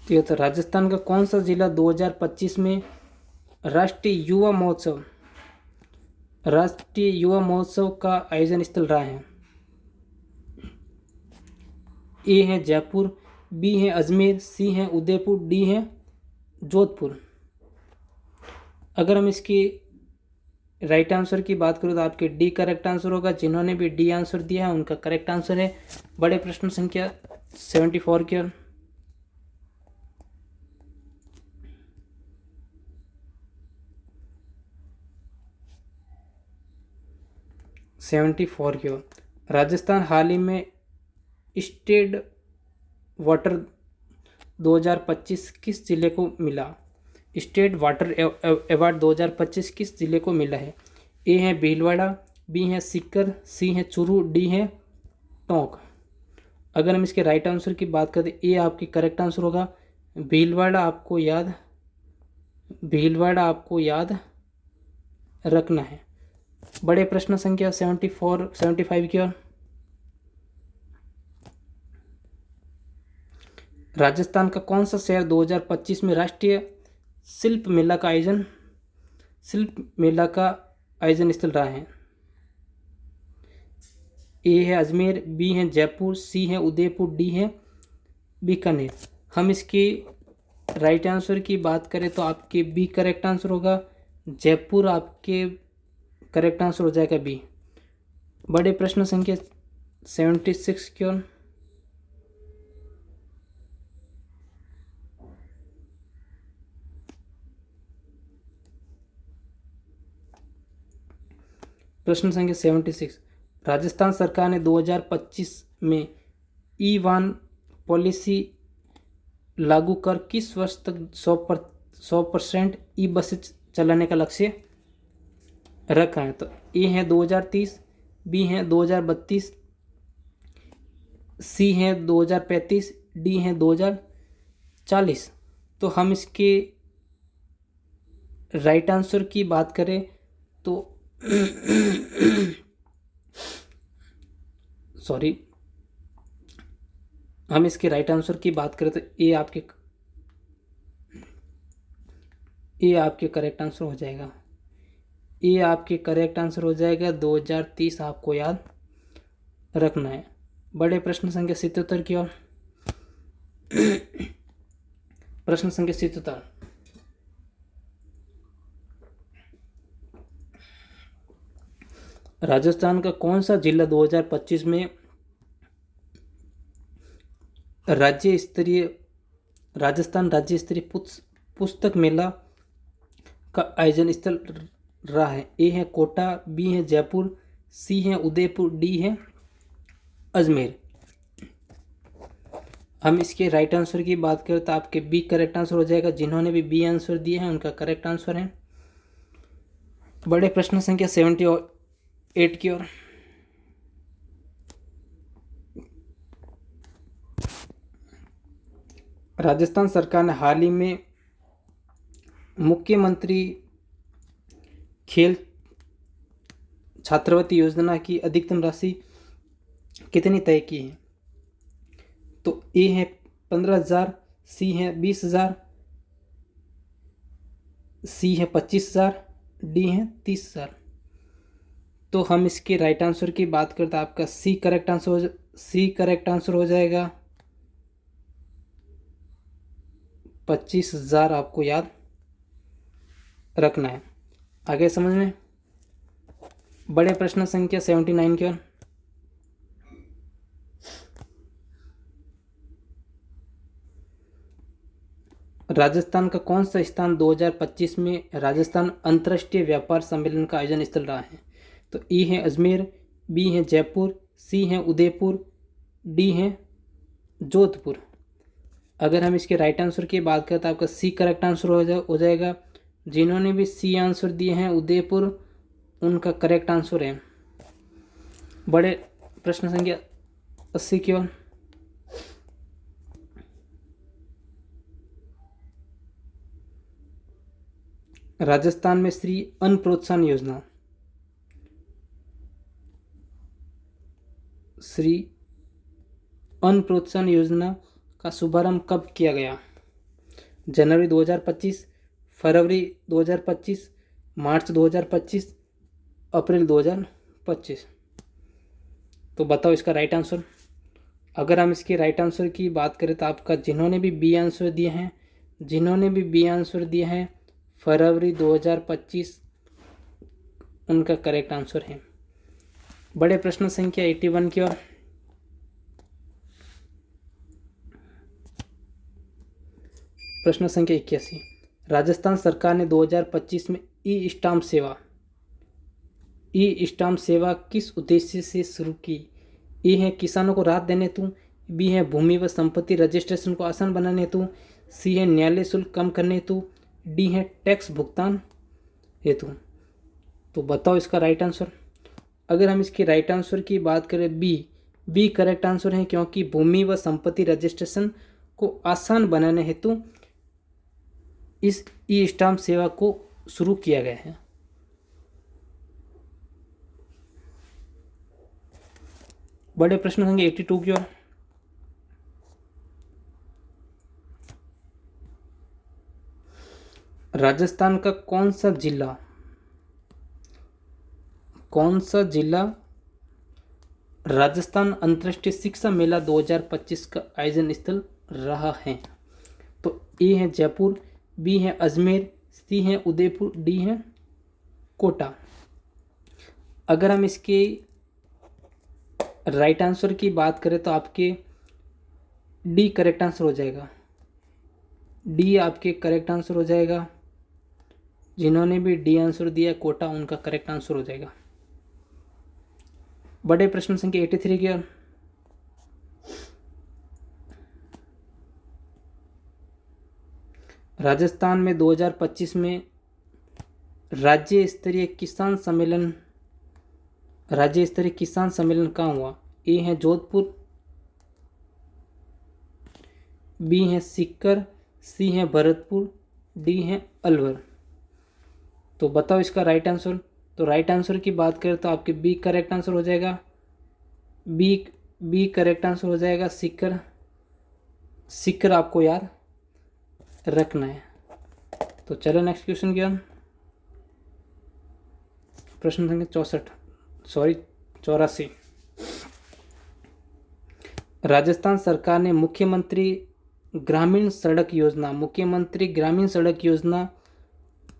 73 राजस्थान का कौन सा जिला 2025 में राष्ट्रीय युवा महोत्सव का आयोजन स्थल रहा है? ए है जयपुर, बी है अजमेर, सी है उदयपुर, डी है जोधपुर। अगर हम इसकी राइट आंसर की बात करें तो आपके डी करेक्ट आंसर होगा। जिन्होंने भी डी आंसर दिया है उनका करेक्ट आंसर है। बड़े प्रश्न संख्या 74 की ओर। 74 की ओर। राजस्थान हाल ही में स्टेट वाटर 2025 किस जिले को मिला? स्टेट वाटर अवार्ड 2025 किस जिले को मिला है? ए है भीलवाड़ा, बी है सीकर, सी है चूरू, डी है टोंक। अगर हम इसके राइट आंसर की बात करें ए आपकी करेक्ट आंसर होगा। भीलवाड़ा आपको याद रखना है। बड़े प्रश्न संख्या 75 की ओर। राजस्थान का कौन सा शहर 2025 में राष्ट्रीय शिल्प मेला का आयोजन स्थल रहा है? ए है अजमेर, बी है जयपुर, सी है उदयपुर, डी है बीकानेर। हम इसकी राइट आंसर की बात करें तो आपके बी करेक्ट आंसर होगा। जयपुर आपके करेक्ट आंसर हो जाएगा बी। बड़े प्रश्न संख्या 76 की ओर। प्रश्न संख्या 76। राजस्थान सरकार ने 2025 में ई-वाहन पॉलिसी लागू कर किस वर्ष तक 100% ई बसें चलाने का लक्ष्य रखा है? तो ए है 2030, बी है 2032, सी है 2035, डी है 2040। तो हम इसके राइट आंसर की बात करें तो हम इसके राइट आंसर की बात करें तो ए आपके करेक्ट आंसर हो जाएगा। ए आपके करेक्ट आंसर हो जाएगा। 2030 आपको याद रखना है। बड़े प्रश्न संख्या 77 की ओर। प्रश्न संख्या 77। राजस्थान का कौन सा जिला 2025 में राजस्थान राज्य स्तरीय पुस्तक मेला का आयोजन स्थल रहा है? ए है कोटा, बी है जयपुर, सी है उदयपुर, डी है अजमेर। हम इसके राइट आंसर की बात करें तो आपके बी करेक्ट आंसर हो जाएगा। जिन्होंने भी बी आंसर दिए हैं उनका करेक्ट आंसर है। बड़े प्रश्न संख्या 78 की ओर। राजस्थान सरकार ने हाल ही में मुख्यमंत्री खेल छात्रवृत्ति योजना की अधिकतम राशि कितनी तय की है? तो ए है 15,000, सी है 20,000, सी है 25,000, डी है 30,000। तो हम इसके राइट आंसर की बात करते तो आपका सी करेक्ट आंसर हो जाएगा। 25,000 आपको याद रखना है। आगे समझ में। बड़े प्रश्न संख्या 79 की ओर। राजस्थान का कौन सा स्थान 2025 में राजस्थान अंतर्राष्ट्रीय व्यापार सम्मेलन का आयोजन स्थल रहा है? तो ए है अजमेर, बी है जयपुर, सी है उदयपुर, डी है जोधपुर। अगर हम इसके राइट आंसर की बात करें तो आपका सी करेक्ट आंसर हो जाएगा। जिन्होंने भी सी आंसर दिए हैं उदयपुर, उनका करेक्ट आंसर है। बड़े प्रश्न संख्या 80 की ओर। राजस्थान में श्री अन्न प्रोत्साहन योजना, श्री अन्न प्रोत्साहन योजना का शुभारंभ कब किया गया? जनवरी 2025, फरवरी 2025, मार्च 2025, अप्रैल 2025। तो बताओ इसका राइट आंसर। अगर हम इसके राइट आंसर की बात करें तो आपका जिन्होंने भी बी आंसर दिए हैं, फरवरी 2025 उनका करेक्ट आंसर है। बड़े प्रश्न संख्या 81 की ओर। प्रश्न संख्या 81, राजस्थान सरकार ने 2025 में ई स्टाम्प सेवा किस उद्देश्य से शुरू की? ए है किसानों को राहत देने हेतु, बी है भूमि व संपत्ति रजिस्ट्रेशन को आसान बनाने हेतु, सी है न्यायालय शुल्क कम करने हेतु, डी है टैक्स भुगतान हेतु। तो बताओ इसका राइट आंसर। अगर हम इसके राइट आंसर की बात करें, बी करेक्ट आंसर है, क्योंकि भूमि व संपत्ति रजिस्ट्रेशन को आसान बनाने हेतु इस ई स्टाम्प सेवा को शुरू किया गया है। बड़े प्रश्न संख्या 82 की ओर। राजस्थान का कौन सा जिला राजस्थान अंतर्राष्ट्रीय शिक्षा मेला 2025 का आयोजन स्थल रहा है? तो ए है जयपुर, बी है अजमेर, सी है उदयपुर, डी है कोटा। अगर हम इसके राइट आंसर की बात करें तो आपके डी करेक्ट आंसर हो जाएगा। डी आपके करेक्ट आंसर हो जाएगा। जिन्होंने भी डी आंसर दिया कोटा, उनका करेक्ट आंसर हो जाएगा। बड़े प्रश्न संख्या 83 की ओर। राजस्थान में 2025 में राज्य स्तरीय किसान सम्मेलन कहाँ हुआ? ए है जोधपुर, बी है सीकर, सी है भरतपुर, डी है अलवर। तो बताओ इसका राइट आंसर। तो राइट आंसर की बात करें तो आपके बी करेक्ट आंसर हो जाएगा। बी करेक्ट आंसर हो जाएगा। सीकर आपको याद रखना है। तो चलो नेक्स्ट क्वेश्चन की ओर। प्रश्न संख्या 84। राजस्थान सरकार ने मुख्यमंत्री ग्रामीण सड़क योजना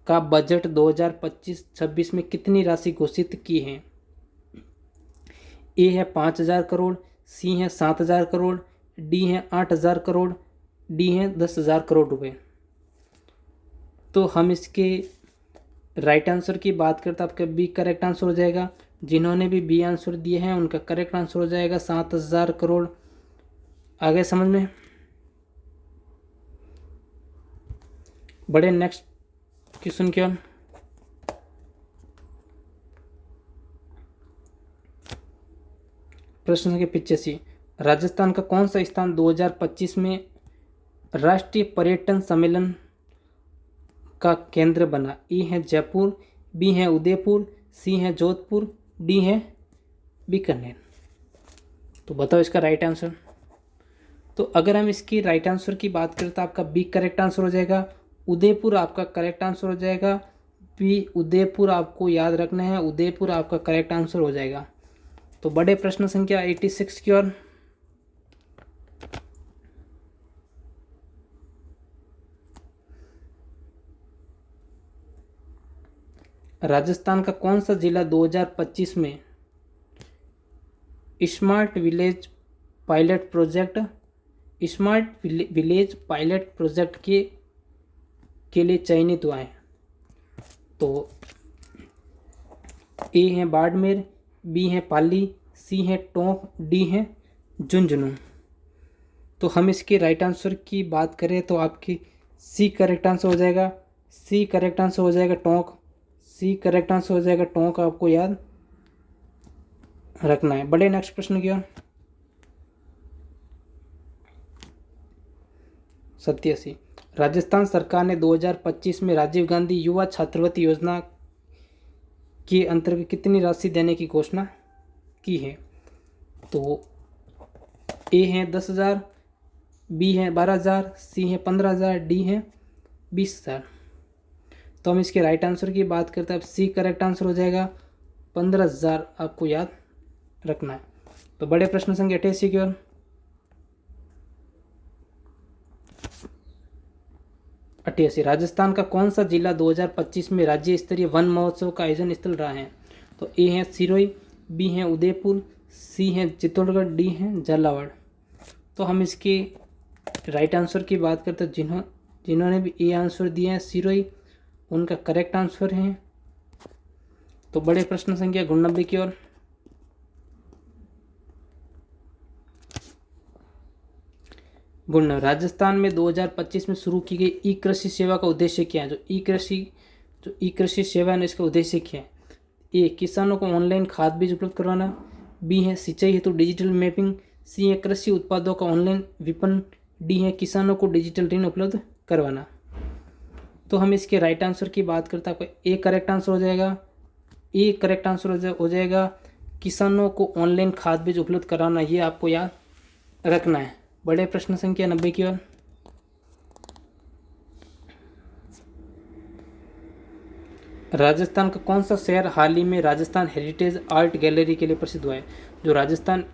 का बजट 2025-26 में कितनी राशि घोषित की है? ए है 5,000 करोड़, सी है 7,000 करोड़, डी है 8,000 करोड़, डी है 10,000 करोड़ रुपए। तो हम इसके राइट आंसर की बात करते हैं, आपका बी करेक्ट आंसर हो जाएगा। जिन्होंने भी बी आंसर दिए हैं उनका करेक्ट आंसर हो जाएगा 7,000 करोड़। आगे समझ में। बड़े नेक्स्ट क्वेश्चन क्या? प्रश्न संख्या 85, राजस्थान का कौन सा स्थान 2025 में राष्ट्रीय पर्यटन सम्मेलन का केंद्र बना? ए है जयपुर, बी है उदयपुर, सी है जोधपुर, डी है बीकानेर। तो बताओ इसका राइट आंसर। तो अगर हम इसकी राइट आंसर की बात करें तो आपका बी करेक्ट आंसर हो जाएगा। उदयपुर आपका करेक्ट आंसर हो जाएगा। बी उदयपुर आपको याद रखना है, उदयपुर आपका करेक्ट आंसर हो जाएगा। तो बड़े प्रश्न संख्या 86 की ओर। राजस्थान का कौन सा जिला 2025 में स्मार्ट विलेज पायलट प्रोजेक्ट के लिए चयनित हुआ है? तो ए है बाड़मेर, बी है पाली, सी है टोंक, डी है झुंझुनू। तो हम इसके राइट आंसर की बात करें तो आपकी सी करेक्ट आंसर हो जाएगा। सी करेक्ट आंसर हो जाएगा टोंक। सी करेक्ट आंसर हो जाएगा टोंक, आपको याद रखना है। बड़े नेक्स्ट प्रश्न की ओर। 87, राजस्थान सरकार ने 2025 में राजीव गांधी युवा छात्रवृत्ति योजना के अंतर्गत कितनी राशि देने की घोषणा की है? तो ए है 10,000, बी है 12,000, सी है 15,000, डी है 20,000। तो हम इसके राइट आंसर की बात करते हैं। अब सी करेक्ट आंसर हो जाएगा, 15,000 आपको याद रखना है। तो बड़े प्रश्न संख्या 88 की ओर। 88, राजस्थान का कौन सा जिला 2025 में राज्य स्तरीय वन महोत्सव का आयोजन स्थल रहा है? तो ए है सिरोही, बी है उदयपुर, सी है चित्तौड़गढ़, डी है झालावाड़। तो हम इसके राइट आंसर की बात करते हैं। जिन्होंने भी ए आंसर दिया है सिरोही, उनका करेक्ट आंसर है। तो बड़े प्रश्न संख्या 89 की ओर। 99, राजस्थान में 2025 में शुरू की गई ई कृषि सेवा का उद्देश्य क्या है? जो ई कृषि सेवा है, इसका उद्देश्य क्या है? ए, किसानों को ऑनलाइन खाद बीज उपलब्ध करवाना, बी है सिंचाई हेतु डिजिटल मैपिंग, सी है कृषि उत्पादों का ऑनलाइन विपणन, डी है किसानों को डिजिटल ऋण उपलब्ध करवाना। तो हम इसके राइट आंसर की बात करते हैं। आपका ए करेक्ट आंसर हो जाएगा। ए करेक्ट आंसर हो जाएगा किसानों को ऑनलाइन खाद बीज उपलब्ध कराना, ये आपको याद रखना है। बड़े प्रश्न संख्या 90 की ओर। राजस्थान का कौन सा शहर हाल ही में राजस्थान हेरिटेज आर्ट गैलरी के लिए प्रसिद्ध हुआ है? जो राजस्थान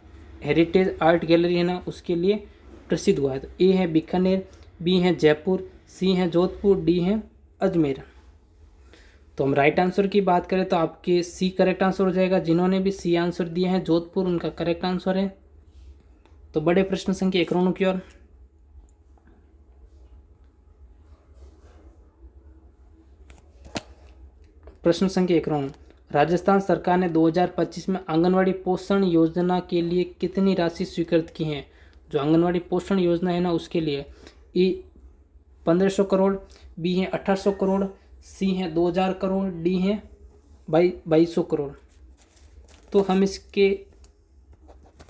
हेरिटेज आर्ट गैलरी है ना, उसके लिए प्रसिद्ध हुआ है। तो ए है बीकानेर, बी है जयपुर, सी है जोधपुर, डी है अजमेर। तो हम राइट आंसर की बात करें तो आपके सी करेक्ट आंसर हो जाएगा। जिन्होंने भी सी आंसर दिया है जोधपुर, उनका करेक्ट आंसर है। तो बड़े प्रश्न संख्या 91 की ओर। प्रश्न संख्या 91, राजस्थान सरकार ने 2025 में आंगनवाड़ी पोषण योजना के लिए कितनी राशि स्वीकृत की है? जो आंगनवाड़ी पोषण योजना है ना, उसके लिए ए 1500 करोड़, बी है 1800 करोड़, सी है 2000 करोड़, डी है 2200 करोड़। तो हम इसके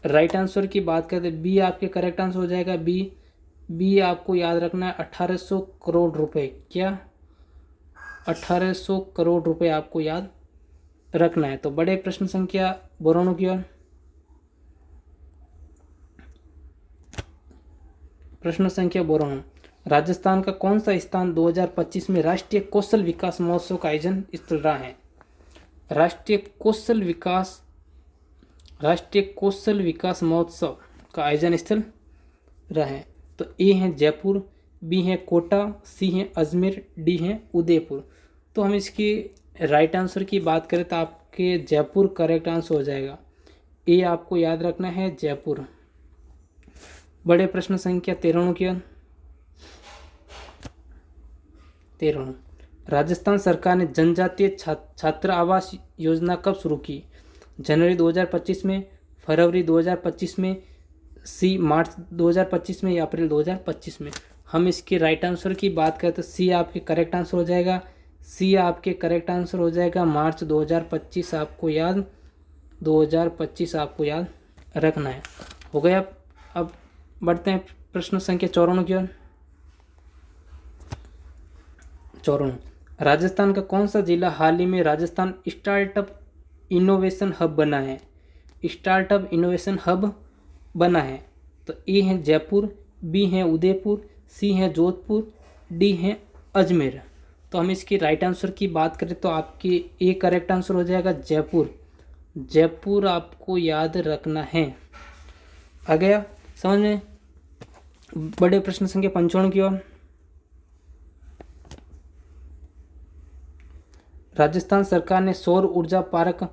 राइट आंसर की बात करते हैं। बी आपके करेक्ट आंसर हो जाएगा। बी आपको याद रखना है 1800 करोड़ रुपए। क्या? 1800 करोड़ रुपए आपको याद रखना है। तो बड़े प्रश्न संख्या 92 की ओर। प्रश्न संख्या 92, राजस्थान का कौन सा स्थान 2025 में राष्ट्रीय कौशल विकास महोत्सव का आयोजन स्थल रहा है? राष्ट्रीय कौशल विकास महोत्सव का आयोजन स्थल रहा है। तो ए है जयपुर, बी है कोटा, सी है अजमेर, डी है उदयपुर। तो हम इसकी राइट आंसर की बात करें तो आपके जयपुर करेक्ट आंसर हो जाएगा। ए आपको याद रखना है, जयपुर। बड़े प्रश्न संख्या 93 की ओर। 93, राजस्थान सरकार ने जनजातीय छात्र आवास योजना कब शुरू की? जनवरी 2025 में, फरवरी 2025 में, सी मार्च 2025 में या अप्रैल 2025 में। हम इसके राइट आंसर की बात करें तो सी आपके करेक्ट आंसर हो जाएगा। सी आपके करेक्ट आंसर हो जाएगा, मार्च 2025 आपको याद 2025 आपको याद रखना है। हो गया। अब बढ़ते हैं प्रश्न संख्या 54 की ओर। 54, राजस्थान का कौन सा जिला हाल ही में राजस्थान स्टार्टअप इनोवेशन हब बना है? स्टार्टअप इनोवेशन हब बना है। तो ए है जयपुर, बी है उदयपुर, सी है जोधपुर, डी है अजमेर। तो हम इसकी राइट आंसर की बात करें तो आपकी ए करेक्ट आंसर हो जाएगा, जयपुर। जयपुर आपको याद रखना है। आ गया समझ में? बड़े प्रश्न संख्या 55 की ओर। राजस्थान सरकार ने सौर ऊर्जा पार्क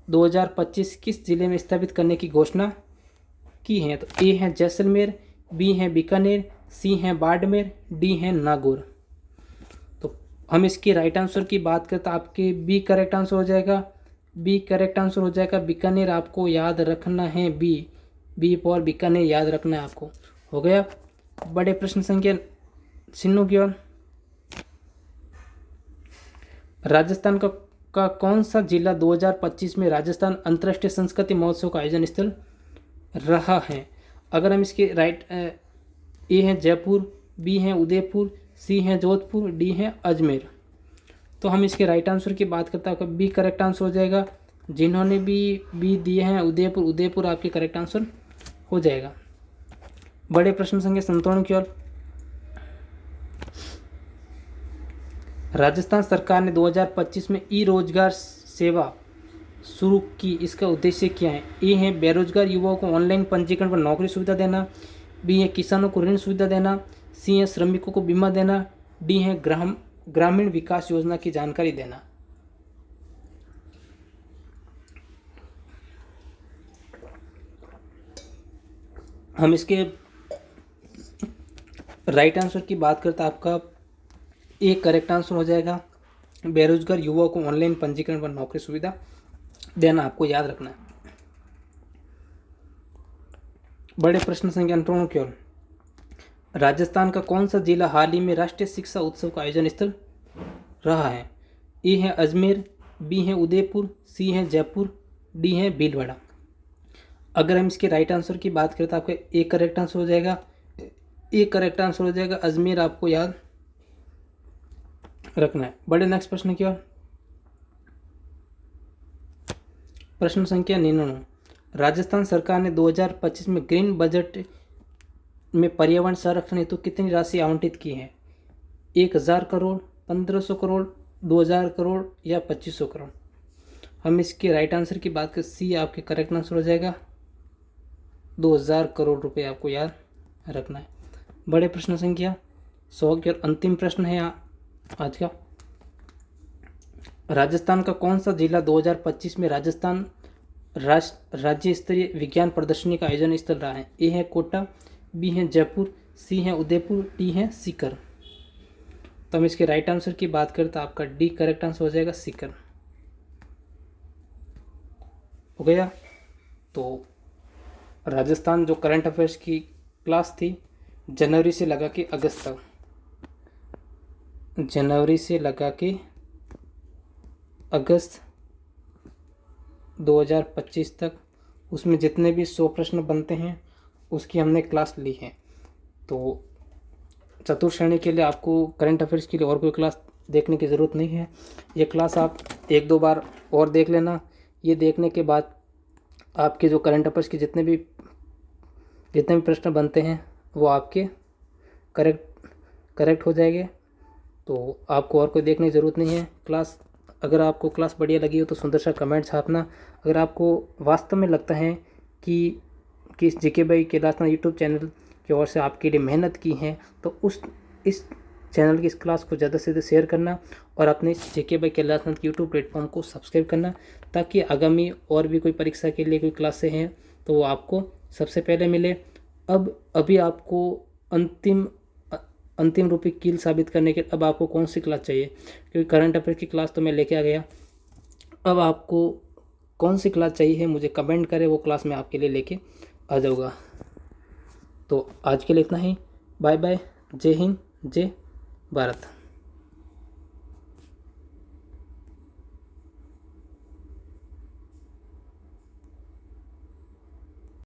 2025 किस जिले में स्थापित करने की घोषणा की है? तो ए है जैसलमेर, बी है बीकानेर, सी है बाड़मेर, डी है नागौर। तो हम इसकी राइट आंसर की बात करें तो आपके बी करेक्ट आंसर हो जाएगा। बी करेक्ट आंसर हो जाएगा, बीकानेर आपको याद रखना है। बी फॉर बीकानेर याद रखना है आपको। हो गया। बड़े प्रश्न संख्या 96 की ओर। राजस्थान का का कौन सा जिला 2025 में राजस्थान अंतर्राष्ट्रीय संस्कृति महोत्सव का आयोजन स्थल रहा है? अगर हम इसके राइट ए है जयपुर, बी है उदयपुर, सी है जोधपुर, डी है अजमेर। तो हम इसके राइट आंसर की बात करते हैं, बी करेक्ट आंसर हो जाएगा। जिन्होंने भी बी दिए हैं उदयपुर, उदयपुर आपके करेक्ट आंसर हो जाएगा। बड़े प्रश्न संख्या 57 की ओर। राजस्थान सरकार ने 2025 में ई रोजगार सेवा शुरू की, इसका उद्देश्य क्या है? ए है बेरोजगार युवाओं को ऑनलाइन पंजीकरण पर नौकरी सुविधा देना, बी है किसानों को ऋण सुविधा देना, सी है श्रमिकों को बीमा देना, डी है ग्रामीण विकास योजना की जानकारी देना। हम इसके राइट आंसर की बात करते हैं, आपका ए करेक्ट आंसर हो जाएगा। बेरोजगार युवाओं को ऑनलाइन पंजीकरण पर नौकरी सुविधा देना, आपको याद रखना है। बड़े प्रश्न संख्या 58 की ओर। राजस्थान का कौन सा जिला हाल ही में राष्ट्रीय शिक्षा उत्सव का आयोजन स्थल रहा है? ए है अजमेर, बी है उदयपुर, सी है जयपुर, डी है भीलवाड़ा। अगर हम इसके राइट आंसर की बात करें तो आपका ए करेक्ट आंसर हो जाएगा। ए करेक्ट आंसर हो जाएगा, अजमेर आपको याद रखना है। बड़े नेक्स्ट प्रश्न की ओर। प्रश्न संख्या 99। राजस्थान सरकार ने 2025 में ग्रीन बजट में पर्यावरण संरक्षण हेतु कितनी राशि आवंटित की है? 1000 करोड़, 1500 करोड़, 2000 करोड़ या 2500 करोड़। हम इसके राइट आंसर की बात करें, सी आपके करेक्ट आंसर हो जाएगा। 2000 करोड़ रुपए आपको याद रखना है। बड़े प्रश्न संख्या 100 की और अंतिम प्रश्न है आज का। राजस्थान का कौन सा जिला 2025 में राजस्थान राज्य स्तरीय विज्ञान प्रदर्शनी का आयोजन स्थल रहा है? ए है कोटा, बी है जयपुर, सी है उदयपुर, डी है सीकर। तो हम इसके राइट आंसर की बात करें तो आपका डी करेक्ट आंसर हो जाएगा, सीकर। हो गया। तो राजस्थान जो करंट अफेयर्स की क्लास थी जनवरी से लगा के अगस्त तक, जनवरी से लगा के अगस्त 2025 तक, उसमें जितने भी 100 प्रश्न बनते हैं उसकी हमने क्लास ली है। तो चतुर्थ श्रेणी के लिए आपको करंट अफेयर्स के लिए और कोई क्लास देखने की ज़रूरत नहीं है। ये क्लास आप 1-2 बार और देख लेना। ये देखने के बाद आपके जो करंट अफेयर्स के जितने भी प्रश्न बनते हैं वो आपके करेक्ट हो जाएंगे। तो आपको और कोई देखने की ज़रूरत नहीं है क्लास। अगर आपको क्लास बढ़िया लगी हो तो सुंदर सा कमेंट छापना। अगर आपको वास्तव में लगता है कि इस GK by Kailashnath YouTube channel की ओर से आपके लिए मेहनत की है तो इस चैनल की इस क्लास को ज़्यादा से ज़्यादा शेयर करना और अपने GK by Kailashnath YouTube platform को सब्सक्राइब करना, ताकि आगामी और भी कोई परीक्षा के लिए कोई क्लासें हैं तो वो आपको सबसे पहले मिले। अभी आपको अंतिम रूपी कील साबित करने के अब आपको कौन सी क्लास चाहिए, क्योंकि करंट अफेयर की क्लास तो मैं लेके आ गया। अब आपको कौन सी क्लास चाहिए मुझे कमेंट करें, वो क्लास मैं आपके लिए लेके आ जाऊँगा। तो आज के लिए इतना ही। Bye bye. जय हिंद, जय भारत।